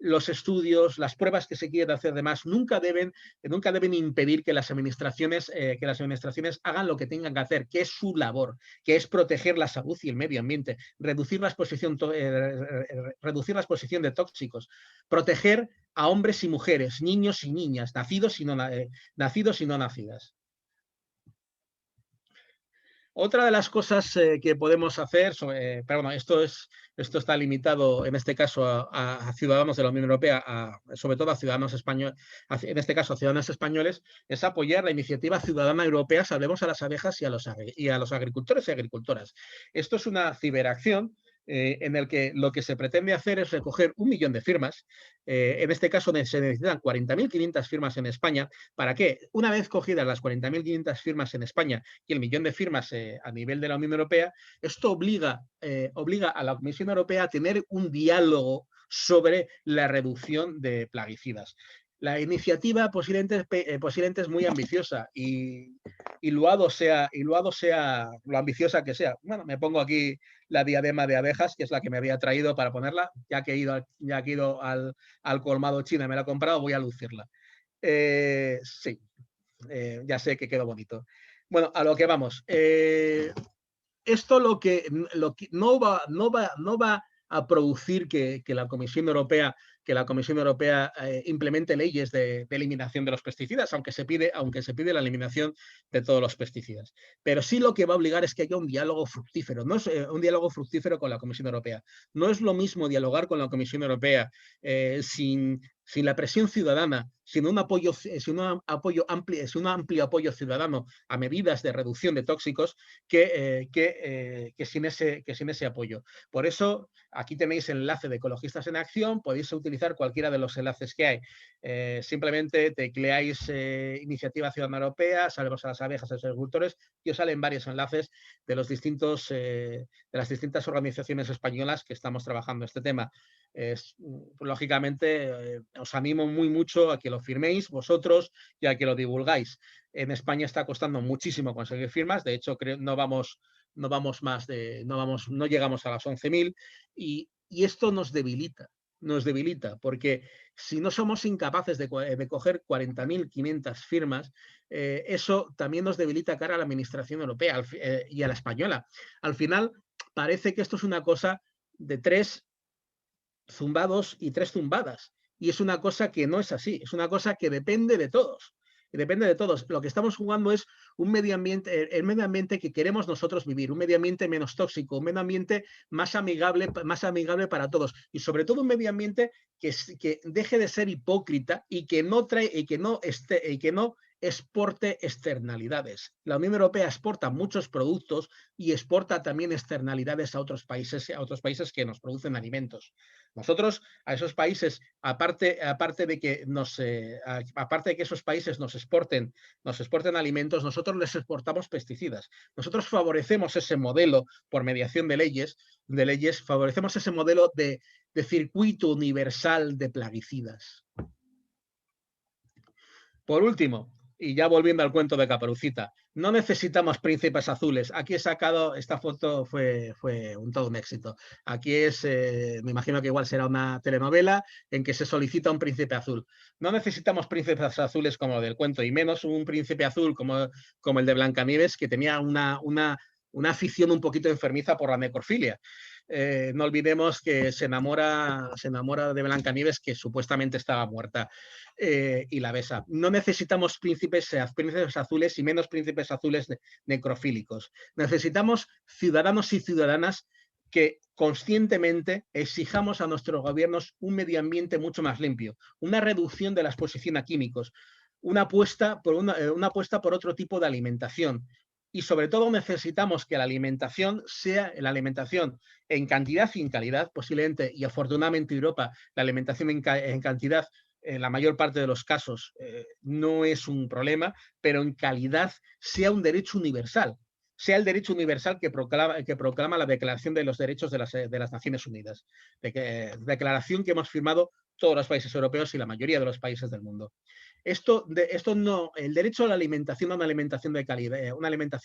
los estudios, las pruebas que se quieren hacer de más, nunca deben impedir que las administraciones hagan lo que tengan que hacer, que es su labor, que es proteger la salud y el medio ambiente, reducir la exposición de tóxicos, proteger a hombres y mujeres, niños y niñas, nacidos y no nacidas. Otra de las cosas que podemos hacer, esto está limitado en este caso a ciudadanos de la Unión Europea, sobre todo a ciudadanos españoles, en este caso a ciudadanos españoles, es apoyar la iniciativa ciudadana europea Salvemos a las abejas y a los agricultores y agricultoras. Esto es una ciberacción en el que lo que se pretende hacer es recoger 1 millón de firmas. En este caso se necesitan 40.500 firmas en España. ¿Para qué? Una vez cogidas las 40.500 firmas en España y el 1 millón de firmas a nivel de la Unión Europea, esto obliga a la Comisión Europea a tener un diálogo sobre la reducción de plaguicidas. La iniciativa posiblemente es muy ambiciosa y loado sea lo ambiciosa que sea. Bueno, me pongo aquí la diadema de abejas, que es la que me había traído para ponerla, ya que he ido al colmado China y me la he comprado, voy a lucirla. Sí, ya sé que quedó bonito. Bueno, a lo que vamos. Esto lo que no va a producir que la Comisión Europea que la Comisión Europea implemente leyes de eliminación de los pesticidas, aunque se pide la eliminación de todos los pesticidas. Pero sí lo que va a obligar es que haya un diálogo fructífero, no es un diálogo fructífero con la Comisión Europea. No es lo mismo dialogar con la Comisión Europea sin la presión ciudadana, sin un amplio apoyo ciudadano a medidas de reducción de tóxicos que sin ese apoyo. Por eso, aquí tenéis el enlace de Ecologistas en Acción, podéis utilizar cualquiera de los enlaces que hay. Simplemente tecleáis Iniciativa Ciudadana Europea, Salvemos a las abejas, a los agricultores, y os salen varios enlaces de las distintas organizaciones españolas que estamos trabajando este tema. Lógicamente, os animo mucho a que lo firméis vosotros y a que lo divulgáis. En España está costando muchísimo conseguir firmas, de hecho no llegamos a las 11.000 y esto nos debilita, porque si no somos incapaces de coger 40.500 firmas, eso también nos debilita cara a la Administración Europea y a la española. Al final, parece que esto es una cosa de 3 zumbados y 3 zumbadas. Y es una cosa que no es así, es una cosa que depende de todos. Depende de todos. Lo que estamos jugando es un medio ambiente, el medio ambiente que queremos nosotros vivir, un medio ambiente menos tóxico, un medio ambiente más amigable para todos. Y sobre todo un medio ambiente que deje de ser hipócrita y que no exporte externalidades. La Unión Europea exporta muchos productos y exporta también externalidades a otros países que nos producen alimentos. Nosotros a esos países, aparte de que esos países nos exporten alimentos, nosotros les exportamos pesticidas. Nosotros favorecemos ese modelo por mediación de leyes, favorecemos ese modelo de circuito universal de plaguicidas. Por último, y ya volviendo al cuento de Caperucita, no necesitamos príncipes azules. Aquí he sacado, esta foto fue todo un éxito. Aquí me imagino que igual será una telenovela en que se solicita un príncipe azul. No necesitamos príncipes azules como del cuento, y menos un príncipe azul como el de Blancanieves, que tenía una afición un poquito enfermiza por la necrofilia. No olvidemos que se enamora de Blancanieves, que supuestamente estaba muerta, y la besa. No necesitamos príncipes azules y menos príncipes azules necrofílicos. Necesitamos ciudadanos y ciudadanas que conscientemente exijamos a nuestros gobiernos un medio ambiente mucho más limpio, una reducción de la exposición a químicos, una apuesta por otro tipo de alimentación. Y sobre todo necesitamos que la alimentación sea la alimentación en cantidad y en calidad, posiblemente, y afortunadamente en Europa, la alimentación en cantidad, en la mayor parte de los casos, no es un problema, pero en calidad sea un derecho universal, sea el derecho universal que proclama la Declaración de los Derechos de las Naciones Unidas, declaración que hemos firmado todos los países europeos y la mayoría de los países del mundo. El derecho a la alimentación, a una alimentación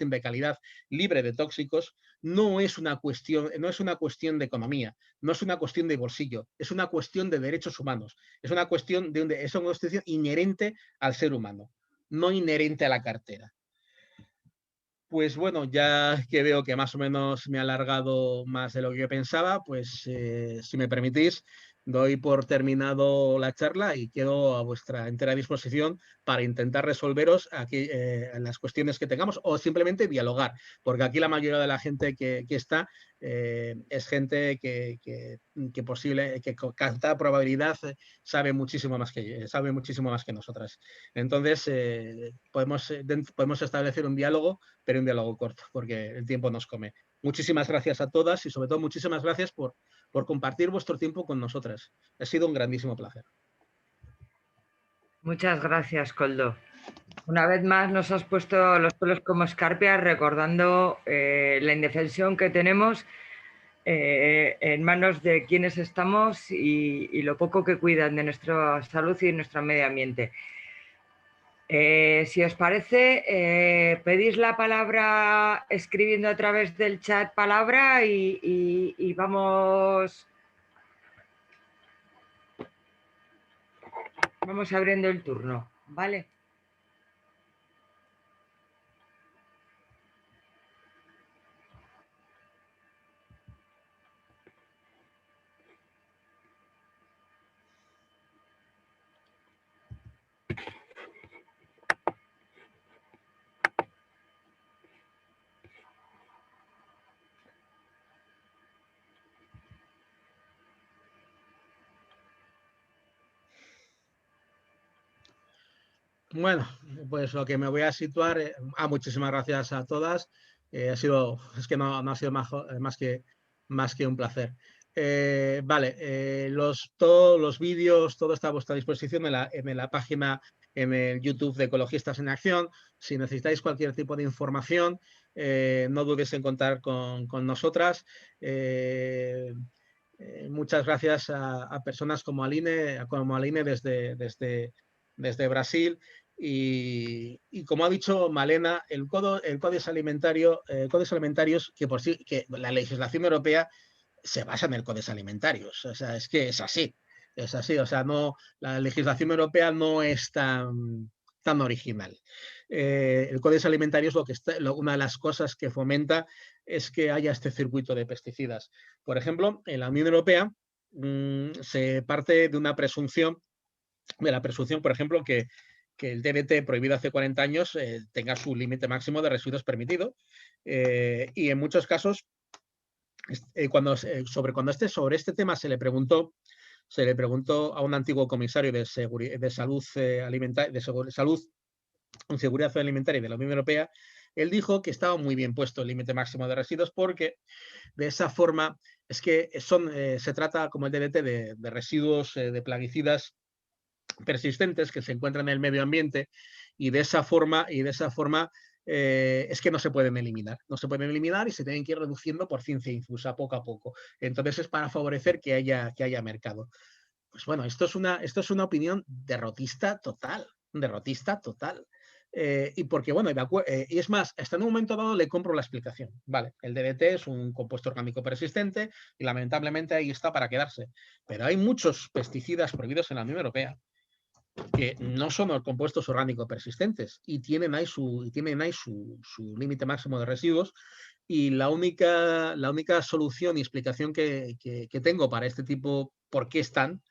de calidad libre de tóxicos, no es una cuestión de economía, no es una cuestión de bolsillo, es una cuestión de derechos humanos, es una cuestión inherente al ser humano, no inherente a la cartera. Pues bueno, ya que veo que más o menos me he alargado más de lo que yo pensaba, pues si me permitís, doy por terminado la charla y quedo a vuestra entera disposición para intentar resolveros aquí las cuestiones que tengamos o simplemente dialogar, porque aquí la mayoría de la gente que está es gente que con tanta probabilidad sabe muchísimo más que nosotras. Entonces, podemos establecer un diálogo, pero un diálogo corto, porque el tiempo nos come. Muchísimas gracias a todas y sobre todo muchísimas gracias por compartir vuestro tiempo con nosotras. Ha sido un grandísimo placer. Muchas gracias, Koldo. Una vez más nos has puesto los pelos como escarpias recordando la indefensión que tenemos en manos de quienes estamos y lo poco que cuidan de nuestra salud y de nuestro medio ambiente. Si os parece, pedís la palabra escribiendo a través del chat palabra y vamos abriendo el turno, ¿vale? Bueno, pues lo que me voy a situar, muchísimas gracias a todas. Es que no ha sido más que un placer. Vale, todos los vídeos, todo está a vuestra disposición en la página, en el YouTube de Ecologistas en Acción. Si necesitáis cualquier tipo de información, no dudes en contar con nosotras. Muchas gracias a personas como Aline desde Brasil. Y como ha dicho Malena, el Códice Alimentario, Códices Alimentarios, que por sí, que la legislación europea se basa en el Códice Alimentarios. O sea, es que es así. Es así. O sea, no, la legislación europea no es tan original. El Códice Alimentario es una de las cosas que fomenta es que haya este circuito de pesticidas. Por ejemplo, en la Unión Europea se parte de una presunción, por ejemplo, que el DDT prohibido hace 40 años tenga su límite máximo de residuos permitido. Y en muchos casos, sobre este tema se le preguntó a un antiguo comisario de salud alimentaria, de salud en seguridad alimentaria de la Unión Europea. Él dijo que estaba muy bien puesto el límite máximo de residuos porque de esa forma es que se trata, como el DDT, de residuos de plaguicidas persistentes que se encuentran en el medio ambiente, y de esa forma es que no se pueden eliminar. No se pueden eliminar y se tienen que ir reduciendo por ciencia infusa, poco a poco. Entonces es para favorecer que haya mercado. Pues bueno, esto es una opinión derrotista total. Y porque, bueno, y es más, hasta en un momento dado le compro la explicación. Vale, el DDT es un compuesto orgánico persistente y lamentablemente ahí está para quedarse. Pero hay muchos pesticidas prohibidos en la Unión Europea que no son compuestos orgánicos persistentes y tienen ahí su límite máximo de residuos. Y la única solución y explicación que tengo para este tipo, por qué están,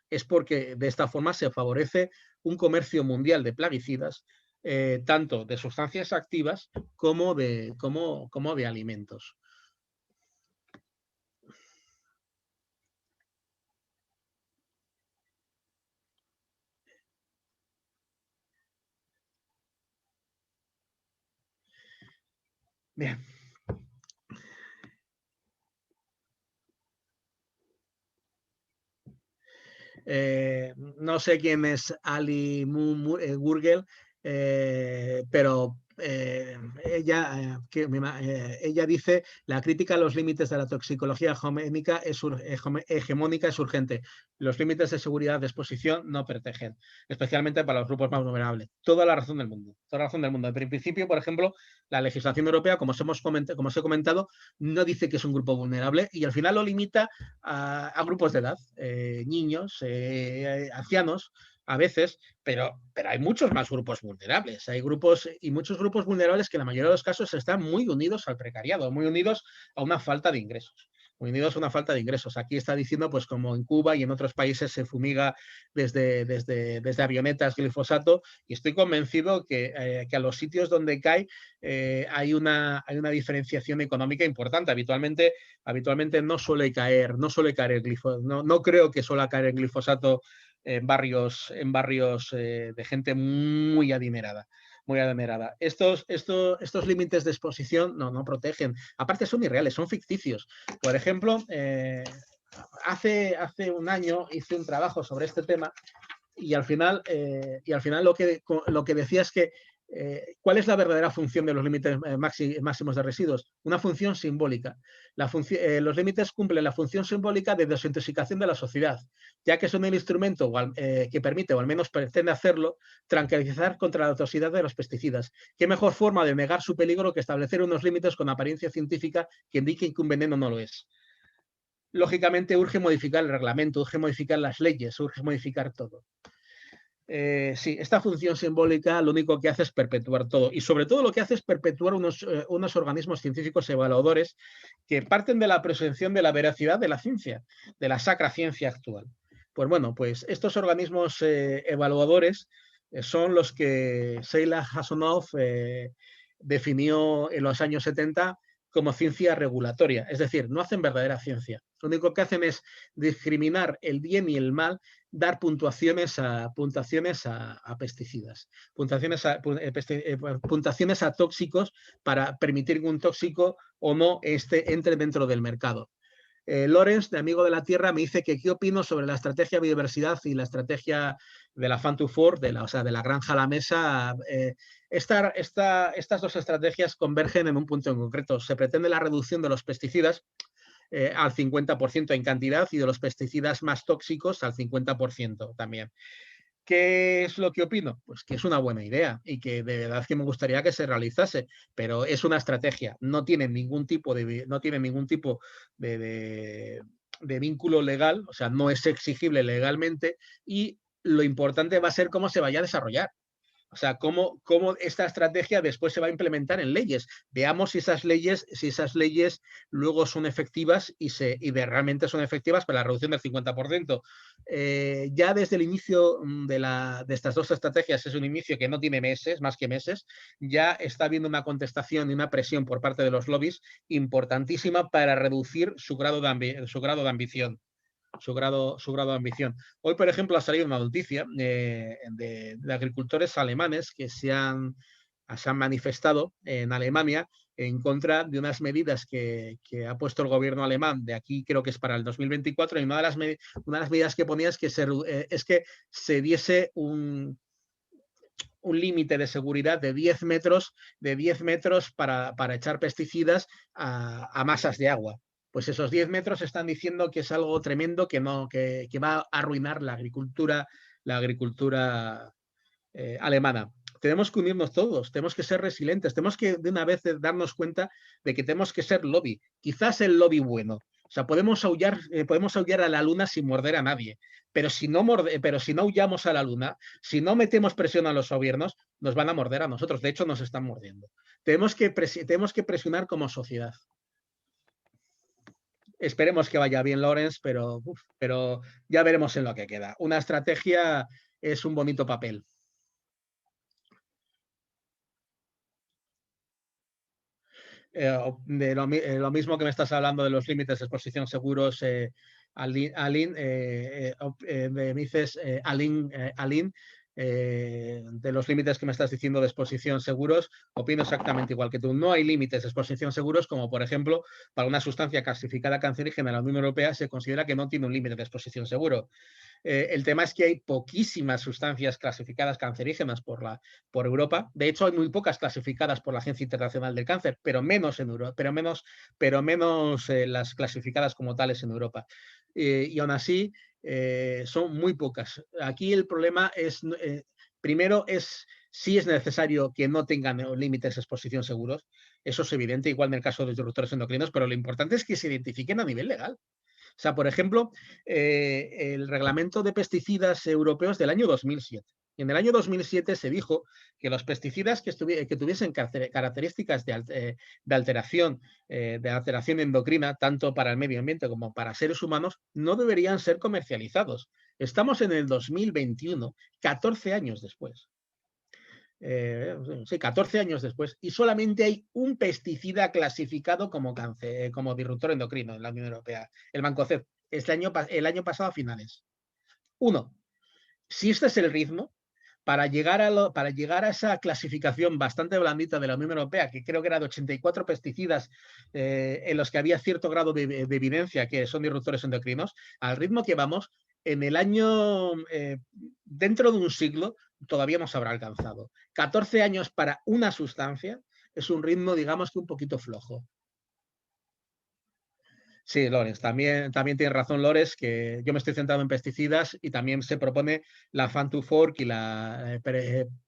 es porque de esta forma se favorece un comercio mundial de plaguicidas, tanto de sustancias activas como de alimentos. Bien. No sé quién es Ali Gurgel, pero ella dice: la crítica a los límites de la toxicología hegemónica es urgente. Los límites de seguridad de exposición no protegen, especialmente para los grupos más vulnerables. Toda la razón del mundo. En principio, por ejemplo, la legislación europea, como os he comentado, no dice que es un grupo vulnerable y al final lo limita a grupos de edad, niños, ancianos, a veces, pero hay muchos más grupos vulnerables. Hay muchos grupos vulnerables que en la mayoría de los casos están muy unidos al precariado, muy unidos a una falta de ingresos. Aquí está diciendo, pues como en Cuba y en otros países se fumiga desde avionetas glifosato, y estoy convencido que a los sitios donde cae hay una diferenciación económica importante. Habitualmente no suele caer el glifosato. No creo que suele caer el glifosato en barrios de gente muy adinerada. Estos límites de exposición no protegen. Aparte son irreales, son ficticios. Por ejemplo, hace un año hice un trabajo sobre este tema y al final lo que decía es que ¿cuál es la verdadera función de los límites máximos de residuos? Una función simbólica. Los límites cumplen la función simbólica de desintoxicación de la sociedad, ya que son el instrumento que permite, o al menos pretende hacerlo, tranquilizar contra la toxicidad de los pesticidas. ¿Qué mejor forma de negar su peligro que establecer unos límites con apariencia científica que indiquen que un veneno no lo es? Lógicamente urge modificar el reglamento, urge modificar las leyes, urge modificar todo. Sí, esta función simbólica lo único que hace es perpetuar todo, y sobre todo lo que hace es perpetuar unos organismos científicos evaluadores que parten de la presunción de la veracidad de la ciencia, de la sacra ciencia actual. Pues bueno, pues estos organismos evaluadores son los que Sheila Hasanoff definió en los años 70 como ciencia regulatoria, es decir, no hacen verdadera ciencia. Lo único que hacen es discriminar el bien y el mal, dar puntuaciones a pesticidas, puntuaciones a tóxicos para permitir que un tóxico o no entre dentro del mercado. Lorenz, de Amigo de la Tierra, me dice que qué opino sobre la estrategia biodiversidad y la estrategia de la Farm to Fork, de la granja a la mesa. Estas dos estrategias convergen en un punto en concreto. Se pretende la reducción de los pesticidas al 50% en cantidad y de los pesticidas más tóxicos al 50% también. ¿Qué es lo que opino? Pues que es una buena idea y que de verdad que me gustaría que se realizase, pero es una estrategia, no tiene ningún tipo de vínculo legal, o sea, no es exigible legalmente y lo importante va a ser cómo se vaya a desarrollar. O sea, cómo esta estrategia después se va a implementar en leyes. Veamos si esas leyes luego son efectivas y realmente son efectivas para la reducción del 50%. Ya desde el inicio de estas dos estrategias, es un inicio que no tiene meses, más que meses, ya está habiendo una contestación y una presión por parte de los lobbies importantísima para reducir su grado de ambición. Su grado de ambición. Hoy, por ejemplo, ha salido una noticia de agricultores alemanes que se han manifestado en Alemania en contra de unas medidas que ha puesto el gobierno alemán, de aquí creo que es para el 2024, y una de las medidas que ponía es que se diese un límite de seguridad de 10 metros para echar pesticidas a masas de agua. Pues esos 10 metros están diciendo que es algo tremendo, que va a arruinar la agricultura alemana. Tenemos que unirnos todos, tenemos que ser resilientes, tenemos que de una vez darnos cuenta de que tenemos que ser lobby, quizás el lobby bueno. O sea, podemos aullar a la luna sin morder a nadie, pero si no aullamos a la luna, si no metemos presión a los gobiernos, nos van a morder a nosotros. De hecho, nos están mordiendo. Tenemos que presionar como sociedad. Esperemos que vaya bien, Lorenz, pero ya veremos en lo que queda. Una estrategia es un bonito papel. Lo mismo que me estás hablando de los límites de exposición seguros, Aline, me dices, Aline, de los límites que me estás diciendo de exposición seguros, opino exactamente igual que tú. No hay límites de exposición seguros, como por ejemplo, para una sustancia clasificada cancerígena en la Unión Europea se considera que no tiene un límite de exposición seguro. El tema es que hay poquísimas sustancias clasificadas cancerígenas por Europa. De hecho, hay muy pocas clasificadas por la Agencia Internacional del Cáncer, pero menos en Europa, pero menos las clasificadas como tales en Europa. Y aún así, son muy pocas. Aquí el problema es, primero, sí es necesario que no tengan límites de exposición seguros. Eso es evidente, igual en el caso de los disruptores endocrinos, pero lo importante es que se identifiquen a nivel legal. O sea, por ejemplo, el reglamento de pesticidas europeos del año 2007. En el año 2007 se dijo que los pesticidas que tuviesen características de alteración endocrina, tanto para el medio ambiente como para seres humanos, no deberían ser comercializados. Estamos en el 2021, 14 años después. 14 años después, y solamente hay un pesticida clasificado como disruptor endocrino en la Unión Europea, el Mancozeb, el año pasado a finales. Uno, si este es el ritmo, para llegar a esa clasificación bastante blandita de la Unión Europea, que creo que era de 84 pesticidas en los que había cierto grado de evidencia que son disruptores endocrinos, al ritmo que vamos, en el año, dentro de un siglo, todavía no se habrá alcanzado. 14 años para una sustancia es un ritmo, digamos que un poquito flojo. Sí, Lorenz, también tiene razón Lorenz, que yo me estoy centrando en pesticidas y también se propone la Farm to Fork y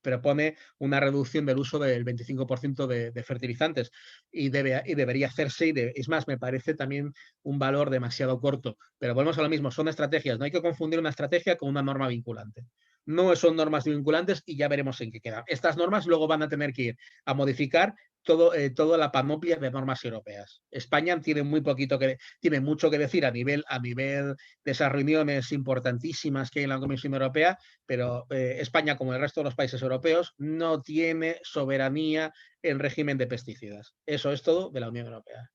propone una reducción del uso del 25% de fertilizantes y debería hacerse, es más, me parece también un valor demasiado corto, pero volvemos a lo mismo, son estrategias, no hay que confundir una estrategia con una norma vinculante. No son normas vinculantes y ya veremos en qué queda. Estas normas luego van a tener que ir a modificar toda la panoplia de normas europeas. España tiene tiene mucho que decir a nivel de esas reuniones importantísimas que hay en la Comisión Europea, pero España, como el resto de los países europeos, no tiene soberanía en régimen de pesticidas. Eso es todo de la Unión Europea.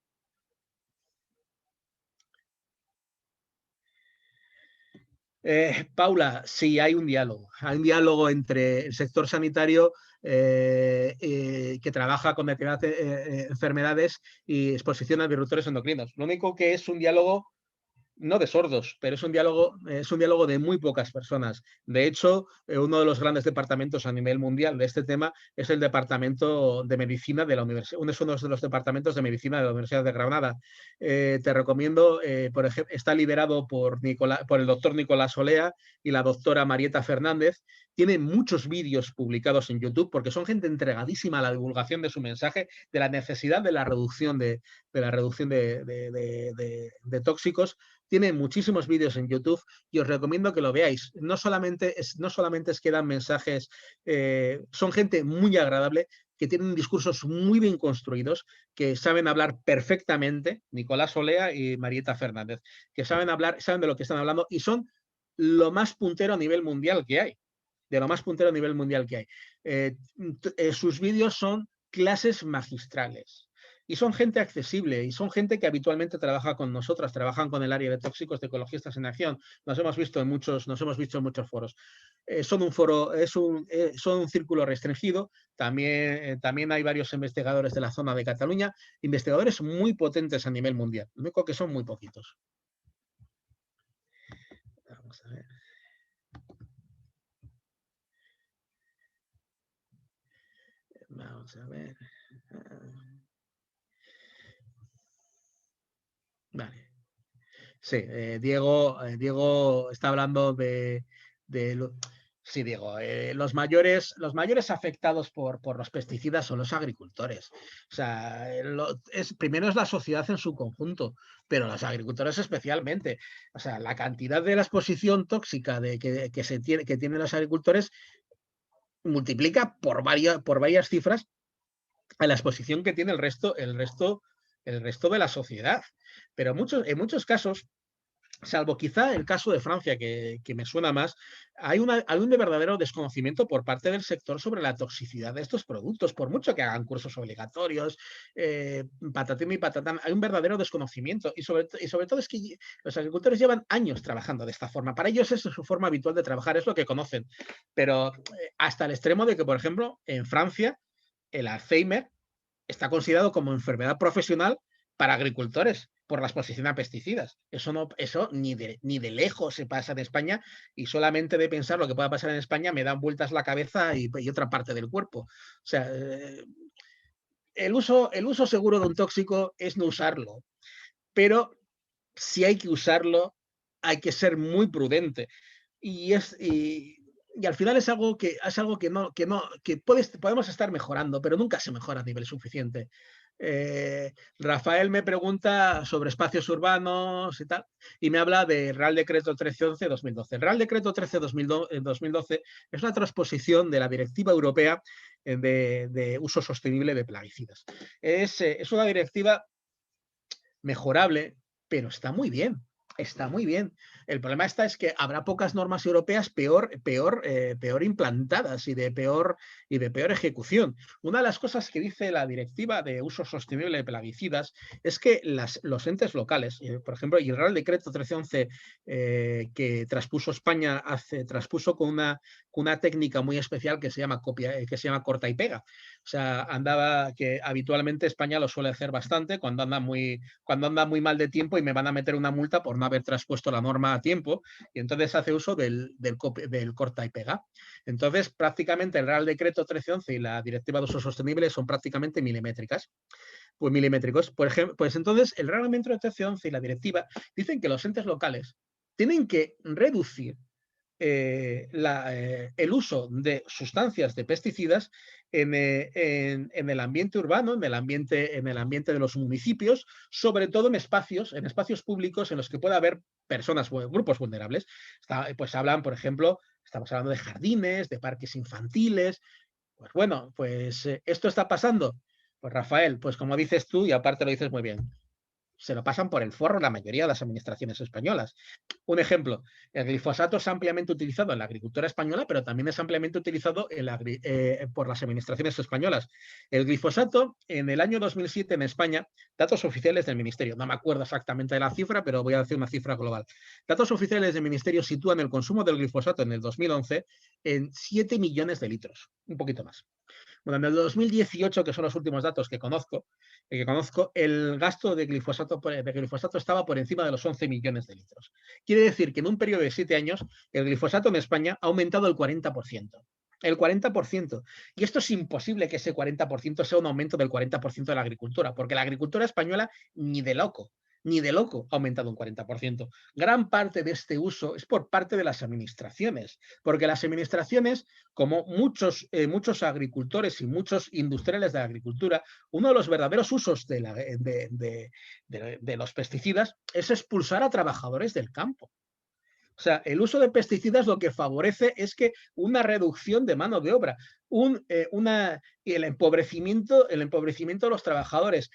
Paula, sí, hay un diálogo. Hay un diálogo entre el sector sanitario que trabaja con determinadas enfermedades y exposición a disruptores endocrinos. Lo único que es un diálogo no de sordos, pero es un diálogo de muy pocas personas. De hecho, uno de los grandes departamentos a nivel mundial de este tema es el Departamento de Medicina de la Universidad, uno de los departamentos de medicina de la Universidad de Granada. Te recomiendo, por ejemplo, está liderado por el doctor Nicolás Olea y la doctora Marieta Fernández. Tiene muchos vídeos publicados en YouTube porque son gente entregadísima a la divulgación de su mensaje, de la necesidad de la reducción de tóxicos. Tiene muchísimos vídeos en YouTube y os recomiendo que lo veáis. No solamente es que dan mensajes, son gente muy agradable, que tienen discursos muy bien construidos, que saben hablar perfectamente, Nicolás Olea y Marieta Fernández, que saben de lo que están hablando y son lo más puntero a nivel mundial que hay. De lo más puntero a nivel mundial que hay. Sus vídeos son clases magistrales. Y son gente accesible y son gente que habitualmente trabaja con nosotras, trabajan con el área de tóxicos de Ecologistas en Acción. Nos hemos visto en muchos foros. Son un círculo restringido. También hay varios investigadores de la zona de Cataluña, investigadores muy potentes a nivel mundial. Lo único que son muy poquitos. Vamos a ver. Vamos a ver. Vale. Sí, Diego está hablando sí, Diego, los mayores afectados por los pesticidas son los agricultores. O sea, primero es la sociedad en su conjunto, pero los agricultores especialmente. O sea, la cantidad de la exposición tóxica que tienen los agricultores multiplica por varias cifras a la exposición que tiene el resto de la sociedad. Pero en muchos casos, salvo quizá el caso de Francia, que me suena más, hay un verdadero desconocimiento por parte del sector sobre la toxicidad de estos productos, por mucho que hagan cursos obligatorios, patatín y patatán, hay un verdadero desconocimiento y sobre todo es que los agricultores llevan años trabajando de esta forma. Para ellos es su forma habitual de trabajar, es lo que conocen, pero hasta el extremo de que, por ejemplo, en Francia, el Alzheimer está considerado como enfermedad profesional para agricultores por la exposición a pesticidas. Eso ni de lejos se pasa en España y solamente de pensar lo que pueda pasar en España me dan vueltas la cabeza y otra parte del cuerpo. O sea, el uso seguro de un tóxico es no usarlo, pero si hay que usarlo, hay que ser muy prudente. Y al final es algo que podemos estar mejorando, pero nunca se mejora a nivel suficiente. Rafael me pregunta sobre espacios urbanos y tal, y me habla del Real Decreto 1311-2012. El Real Decreto 13-2012 es una transposición de la Directiva Europea de uso sostenible de plaguicidas. Es una directiva mejorable, pero está muy bien. Está muy bien. El problema es que habrá pocas normas europeas peor implantadas y de peor ejecución. Una de las cosas que dice la Directiva de Uso Sostenible de Plaguicidas es que los entes locales, por ejemplo, y el Real Decreto 1311 que traspuso España traspuso con una técnica muy especial que se llama corta y pega. O sea, que habitualmente España lo suele hacer bastante cuando anda muy mal de tiempo y me van a meter una multa por no haber traspuesto la norma a tiempo, y entonces hace uso del corta y pega. Entonces, prácticamente el Real Decreto 1311 y la Directiva de Uso Sostenible son prácticamente milimétricos. Por ejemplo, pues entonces el Reglamento de 1311 y la Directiva dicen que los entes locales tienen que reducir el uso de sustancias de pesticidas en el ambiente urbano, en el ambiente de los municipios, sobre todo en espacios públicos en los que pueda haber personas, grupos vulnerables. Pues hablan, por ejemplo, estamos hablando de jardines, de parques infantiles. Pues bueno, pues esto está pasando. Pues Rafael, pues como dices tú, y aparte lo dices muy bien, se lo pasan por el forro la mayoría de las administraciones españolas. Un ejemplo, el glifosato es ampliamente utilizado en la agricultura española, pero también es ampliamente utilizado por las administraciones españolas. El glifosato, en el año 2007 en España, datos oficiales del Ministerio, no me acuerdo exactamente de la cifra, pero voy a decir una cifra global. Datos oficiales del Ministerio sitúan el consumo del glifosato en el 2011 en 7 millones de litros, un poquito más. Bueno, en el 2018, que son los últimos datos que conozco, el gasto de glifosato estaba por encima de los 11 millones de litros. Quiere decir que en un periodo de 7 años, el glifosato en España ha aumentado el 40%. El 40%. Y esto es imposible que ese 40% sea un aumento del 40% de la agricultura, porque la agricultura española ni de loco ha aumentado un 40%. Gran parte de este uso es por parte de las administraciones, porque las administraciones, como muchos agricultores y muchos industriales de la agricultura, uno de los verdaderos usos de los pesticidas es expulsar a trabajadores del campo. O sea, el uso de pesticidas lo que favorece es que una reducción de mano de obra, el empobrecimiento de los trabajadores,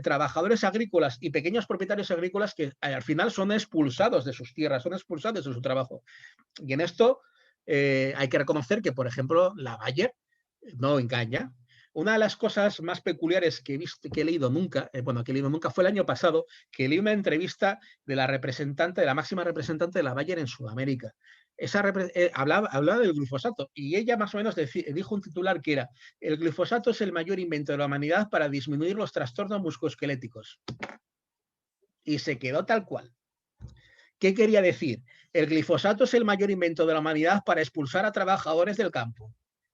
trabajadores agrícolas y pequeños propietarios agrícolas que al final son expulsados de sus tierras, son expulsados de su trabajo. Y en esto hay que reconocer que, por ejemplo, la Bayer no engaña. Una de las cosas más peculiares que he leído nunca, fue el año pasado, que leí una entrevista de la máxima representante de la Bayer en Sudamérica. Hablaba del glifosato y ella más o menos dijo un titular que era: el glifosato es el mayor invento de la humanidad para disminuir los trastornos musculoesqueléticos. Y se quedó tal cual. ¿Qué quería decir? El glifosato es el mayor invento de la humanidad para expulsar a trabajadores del campo,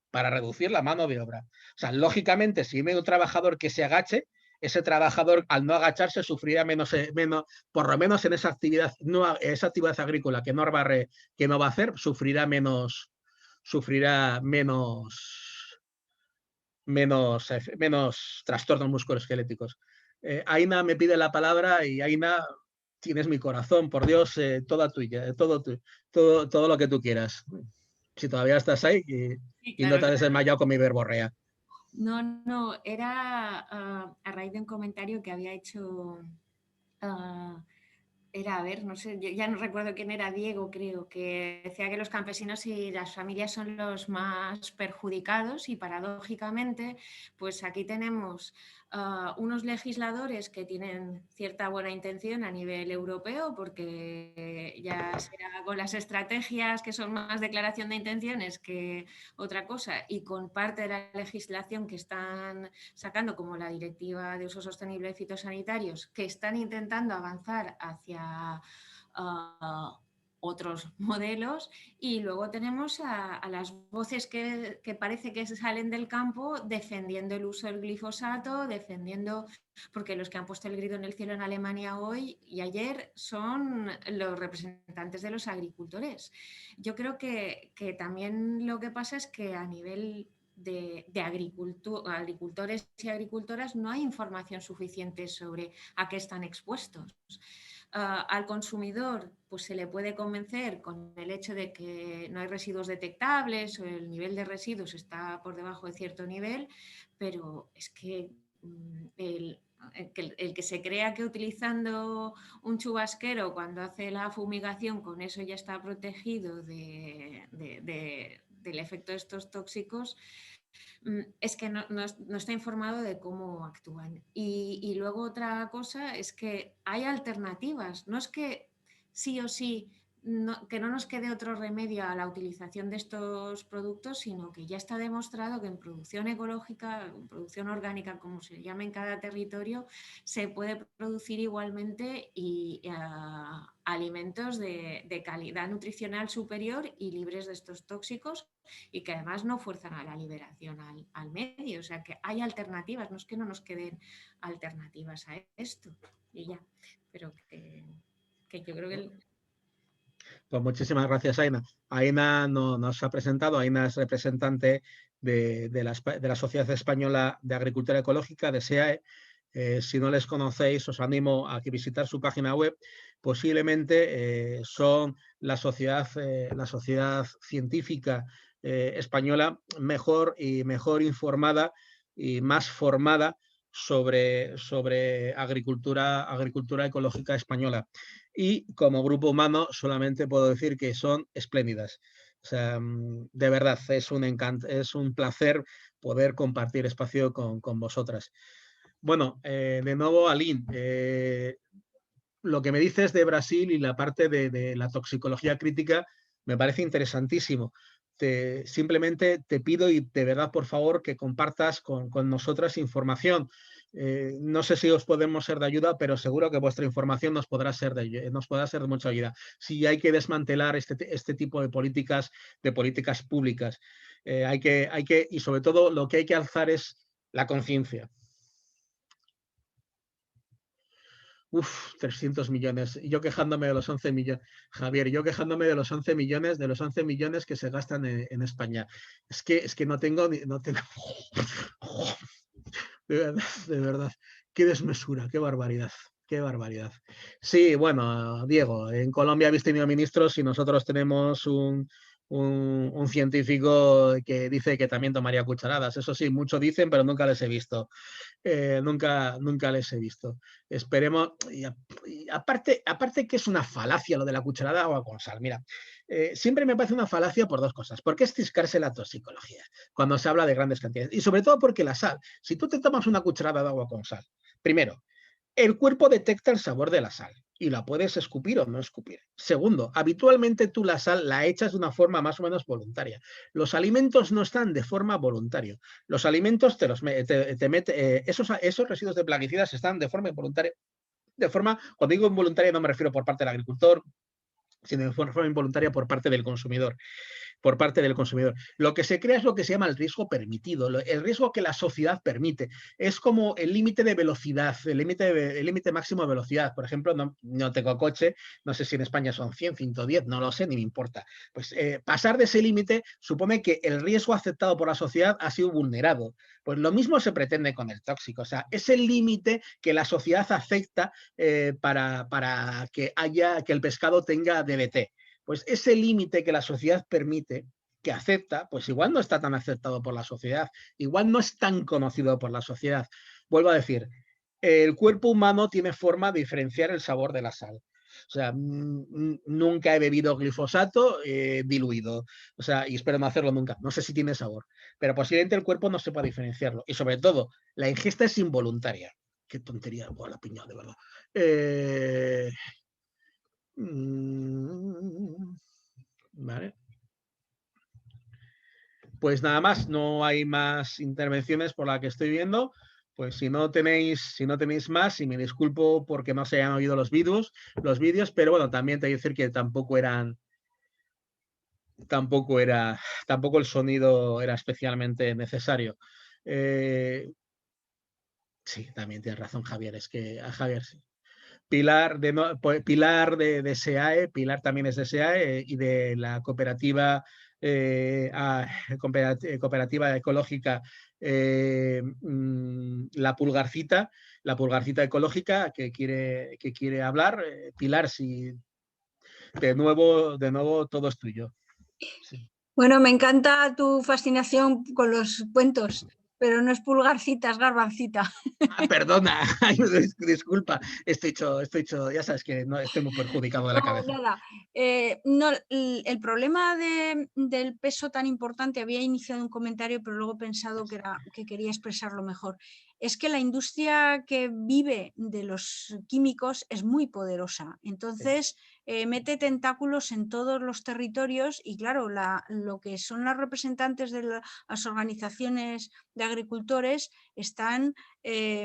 para reducir la mano de obra. O sea, lógicamente, si viene un trabajador que se agache, ese trabajador, al no agacharse, sufrirá menos, por lo menos en esa actividad, esa actividad agrícola que no va a hacer, sufrirá menos trastornos musculoesqueléticos. Aina me pide la palabra y Aina, tienes mi corazón, por Dios, toda tuya, todo lo que tú quieras. Si todavía estás ahí Sí, y no claro, te has claro. desmayado con mi verborrea. No, era a raíz de un comentario que había hecho, era, a ver, no sé, ya no recuerdo quién era, Diego creo, que decía que los campesinos y las familias son los más perjudicados y paradójicamente, pues aquí tenemos unos legisladores que tienen cierta buena intención a nivel europeo, porque ya será con las estrategias que son más declaración de intenciones que otra cosa, y con parte de la legislación que están sacando, como la Directiva de Uso Sostenible de Fitosanitarios, que están intentando avanzar hacia otros modelos, y luego tenemos a las voces que parece que salen del campo defendiendo el uso del glifosato, defendiendo, porque los que han puesto el grito en el cielo en Alemania hoy y ayer son los representantes de los agricultores. Yo creo que también lo que pasa es que a nivel de agricultores y agricultoras no hay información suficiente sobre a qué están expuestos. Al consumidor pues se le puede convencer con el hecho de que no hay residuos detectables o el nivel de residuos está por debajo de cierto nivel, pero es que el que se crea que utilizando un chubasquero cuando hace la fumigación con eso ya está protegido del efecto de estos tóxicos, es que no está informado de cómo actúan. Y luego otra cosa es que hay alternativas, no es que sí o sí que no nos quede otro remedio a la utilización de estos productos, sino que ya está demostrado que en producción ecológica, en producción orgánica, como se llama en cada territorio, se puede producir igualmente alimentos de calidad nutricional superior y libres de estos tóxicos, y que además no fuerzan a la liberación al medio. O sea que hay alternativas, no es que no nos queden alternativas a esto y ya, pero que yo creo que Pues muchísimas gracias, Aina. Aina nos ha presentado, Aina es representante de la Sociedad Española de Agricultura Ecológica, de SEAE. Si no les conocéis, os animo a que visitar su página web. Posiblemente son la sociedad científica española mejor informada y más formada sobre agricultura ecológica española. Y como grupo humano solamente puedo decir que son espléndidas. O sea, de verdad, es un encanto, es un placer poder compartir espacio con vosotras. Bueno, de nuevo, Aline, lo que me dices de Brasil y la parte de la toxicología crítica me parece interesantísimo. Simplemente te pido y de verdad, por favor, que compartas con nosotras información. No sé si os podemos ser de ayuda, pero seguro que vuestra información nos podrá ser de mucha ayuda. Si hay que desmantelar este tipo de políticas públicas, y sobre todo lo que hay que alzar es la conciencia. 300 millones. Y yo quejándome de los 11 millones. Javier, yo quejándome de los 11 millones que se gastan en España. Es que no tengo... De verdad. Qué desmesura, qué barbaridad. Qué barbaridad. Sí, bueno, Diego, en Colombia habéis tenido ministros y nosotros tenemos un científico que dice que también tomaría cucharadas. Eso sí, mucho dicen, pero nunca les he visto. Nunca les he visto. Esperemos. Y aparte que es una falacia lo de la cucharada de agua con sal. Mira, siempre me parece una falacia por dos cosas. ¿Por qué es ciscarse la toxicología cuando se habla de grandes cantidades? Y sobre todo porque la sal, si tú te tomas una cucharada de agua con sal, primero, el cuerpo detecta el sabor de la sal y la puedes escupir o no escupir. Segundo, habitualmente tú la sal la echas de una forma más o menos voluntaria. Los alimentos no están de forma voluntaria. Los alimentos esos residuos de plaguicidas están de forma involuntaria. Cuando digo involuntaria no me refiero por parte del agricultor, sino de forma involuntaria por parte del consumidor. Lo que se crea es lo que se llama el riesgo permitido, el riesgo que la sociedad permite. Es como el límite de velocidad, el límite máximo de velocidad. Por ejemplo, no tengo coche, no sé si en España son 100, 110, no lo sé, ni me importa. Pues pasar de ese límite supone que el riesgo aceptado por la sociedad ha sido vulnerado. Pues lo mismo se pretende con el tóxico. O sea, es el límite que la sociedad acepta para que el pescado tenga DDT. Pues ese límite que la sociedad permite, que acepta, pues igual no está tan aceptado por la sociedad, igual no es tan conocido por la sociedad. Vuelvo a decir, el cuerpo humano tiene forma de diferenciar el sabor de la sal. O sea, nunca he bebido glifosato diluido. O sea, y espero no hacerlo nunca. No sé si tiene sabor. Pero posiblemente el cuerpo no sepa diferenciarlo. Y sobre todo, la ingesta es involuntaria. Qué tontería, la piña, de verdad. Vale. Pues nada más, no hay más intervenciones por la que estoy viendo. Pues si no tenéis más, y me disculpo porque no se hayan oído los vídeos, pero bueno, también te voy a decir que tampoco el sonido era especialmente necesario. Sí, también tienes razón, Javier, es que a Javier sí. Pilar de SEAE, Pilar también es de SEAE y de la cooperativa ecológica la Pulgarcita ecológica que quiere hablar. Pilar, si de nuevo todo es tuyo. Sí. Bueno, me encanta tu fascinación con los cuentos, pero no es Pulgarcita, es Garbancita. Perdona, disculpa, estoy hecho, ya sabes que no estoy muy perjudicado de la cabeza. Nada. No, el problema del peso tan importante, había iniciado un comentario, pero luego he pensado que quería expresarlo mejor. Es que la industria que vive de los químicos es muy poderosa. Entonces, mete tentáculos en todos los territorios y claro, lo que son las representantes de las organizaciones de agricultores están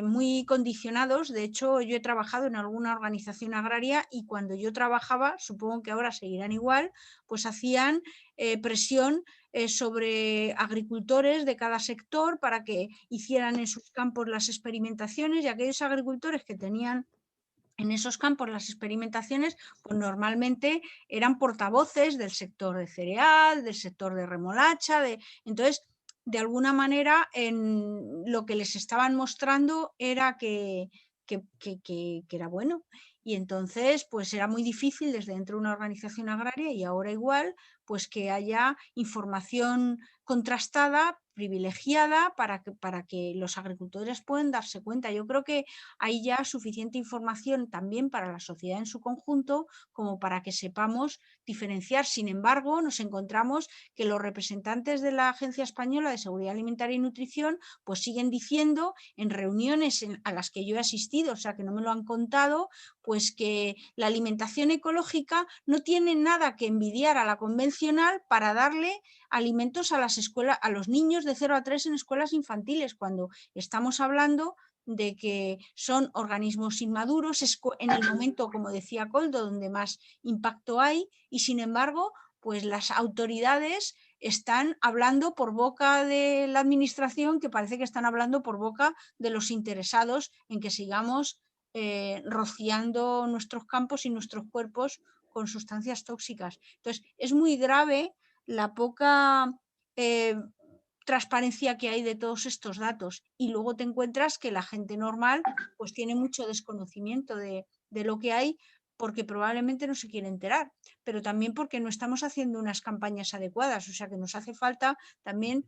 muy condicionados. De hecho, yo he trabajado en alguna organización agraria y cuando yo trabajaba, supongo que ahora seguirán igual, pues hacían presión sobre agricultores de cada sector para que hicieran en sus campos las experimentaciones, y aquellos agricultores que tenían en esos campos las experimentaciones, pues normalmente eran portavoces del sector de cereal, del sector de remolacha, entonces de alguna manera lo que les estaban mostrando era que era bueno, y entonces pues era muy difícil desde dentro de una organización agraria, y ahora igual, pues que haya información contrastada privilegiada para que los agricultores puedan darse cuenta. Yo creo que hay ya suficiente información también para la sociedad en su conjunto como para que sepamos diferenciar. Sin embargo, nos encontramos que los representantes de la Agencia Española de Seguridad Alimentaria y Nutrición pues siguen diciendo en reuniones a las que yo he asistido, o sea que no me lo han contado, pues que la alimentación ecológica no tiene nada que envidiar a la convencional para darle alimentos a las escuelas, a los niños de 0 a 3 en escuelas infantiles, cuando estamos hablando de que son organismos inmaduros, es en el momento, como decía Koldo, donde más impacto hay, y sin embargo, pues las autoridades están hablando por boca de la administración, que parece que están hablando por boca de los interesados en que sigamos rociando nuestros campos y nuestros cuerpos con sustancias tóxicas. Entonces, es muy grave la poca transparencia que hay de todos estos datos, y luego te encuentras que la gente normal pues tiene mucho desconocimiento de lo que hay, porque probablemente no se quiere enterar, pero también porque no estamos haciendo unas campañas adecuadas, o sea que nos hace falta también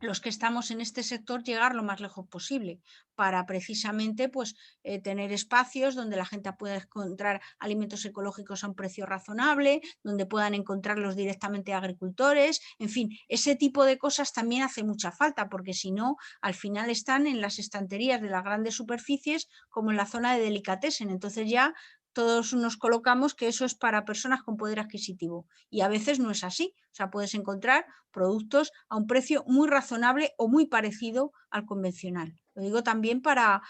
los que estamos en este sector llegar lo más lejos posible para precisamente pues, tener espacios donde la gente pueda encontrar alimentos ecológicos a un precio razonable, donde puedan encontrarlos directamente agricultores, en fin, ese tipo de cosas también hace mucha falta, porque si no, al final están en las estanterías de las grandes superficies como en la zona de delicatessen, entonces ya todos nos colocamos que eso es para personas con poder adquisitivo, y a veces no es así, o sea, puedes encontrar productos a un precio muy razonable o muy parecido al convencional. Lo digo también para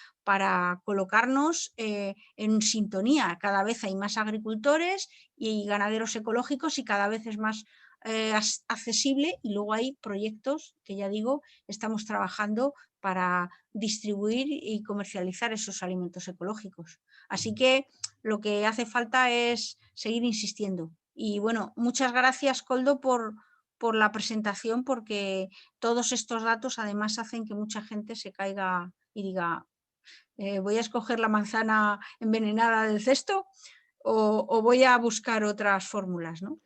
colocarnos en sintonía. Cada vez hay más agricultores y ganaderos ecológicos y cada vez es más accesible, y luego hay proyectos que, ya digo, estamos trabajando para distribuir y comercializar esos alimentos ecológicos. Así que lo que hace falta es seguir insistiendo. Y bueno, muchas gracias, Koldo, por la presentación, porque todos estos datos además hacen que mucha gente se caiga y diga, voy a escoger la manzana envenenada del cesto o voy a buscar otras fórmulas, ¿no?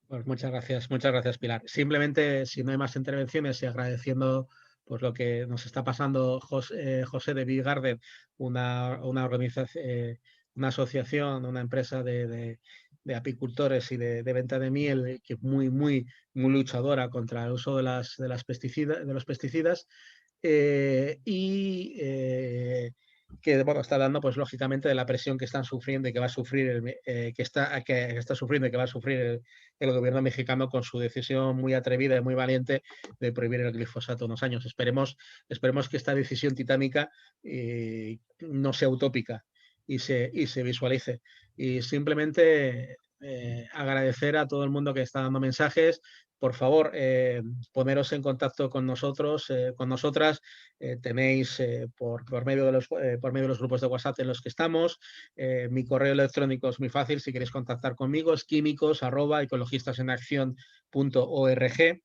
Pues muchas gracias, Pilar. Simplemente, si no hay más intervenciones, y agradeciendo pues lo que nos está pasando José de Bee Garden, una organización, una asociación, una empresa de apicultores y de venta de miel, que muy luchadora contra el uso de los pesticidas, que bueno, está dando, pues lógicamente, de la presión que están sufriendo y que va a sufrir que está sufriendo y que va a sufrir el gobierno mexicano con su decisión muy atrevida y muy valiente de prohibir el glifosato unos años. Esperemos que esta decisión titánica no sea utópica y se visualice. Y simplemente agradecer a todo el mundo que está dando mensajes. Por favor, poneros en contacto con nosotros, con nosotras. Tenéis por medio de los grupos de WhatsApp en los que estamos. Mi correo electrónico es muy fácil. Si queréis contactar conmigo, es químicos@ecologistasenaccion.org.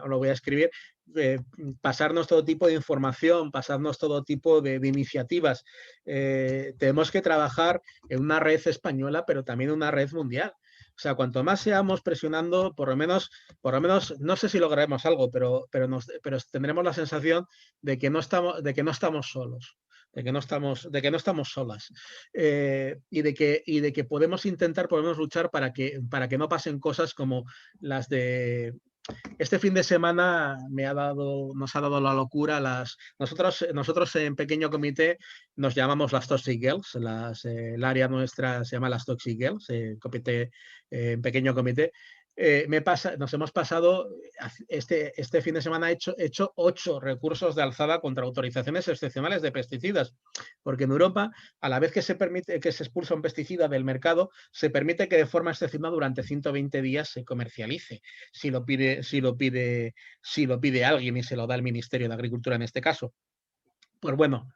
Os lo voy a escribir. Pasarnos todo tipo de información, pasarnos todo tipo de iniciativas. Tenemos que trabajar en una red española, pero también en una red mundial. O sea, cuanto más seamos presionando, por lo menos, no sé si lograremos algo, pero tendremos la sensación de que no estamos solos, de que no estamos solas, y de que podemos luchar para que no pasen cosas como las de este fin de semana. Nos ha dado la locura. Nosotros en Pequeño Comité nos llamamos las Toxic Girls. El área nuestra se llama las Toxic Girls, comité, en Pequeño Comité. Nos hemos pasado este fin de semana hecho 8 recursos de alzada contra autorizaciones excepcionales de pesticidas, porque en Europa, a la vez que se permite que se expulsa un pesticida del mercado, se permite que de forma excepcional durante 120 días se comercialice, si lo pide alguien y se lo da el Ministerio de Agricultura en este caso. Pues bueno,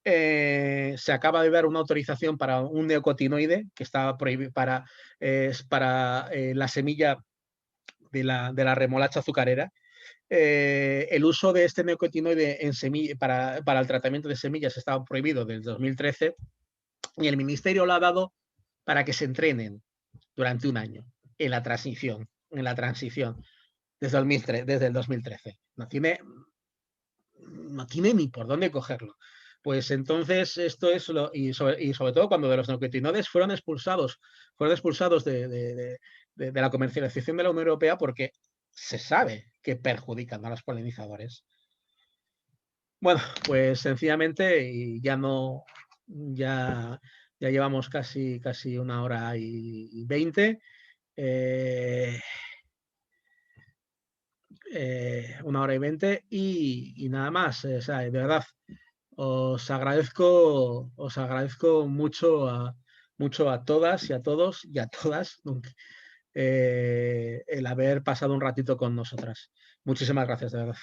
se acaba de dar una autorización para un neocotinoide que estaba prohibido para la semilla de la remolacha azucarera. El uso de este neocotinoide en para el tratamiento de semillas estaba prohibido desde 2013, y el Ministerio lo ha dado para que se entrenen durante un año en la transición. desde el 2013. No tiene ni por dónde cogerlo. Pues entonces esto es y sobre todo cuando de los neonicotinoides fueron expulsados de la comercialización de la Unión Europea porque se sabe que perjudican a los polinizadores. Bueno, pues sencillamente y ya llevamos casi 1 hora y 20. 1 hora y 20 y nada más. O sea, de verdad, os agradezco mucho a todas y a todos y a todas el haber pasado un ratito con nosotras. Muchísimas gracias, de verdad.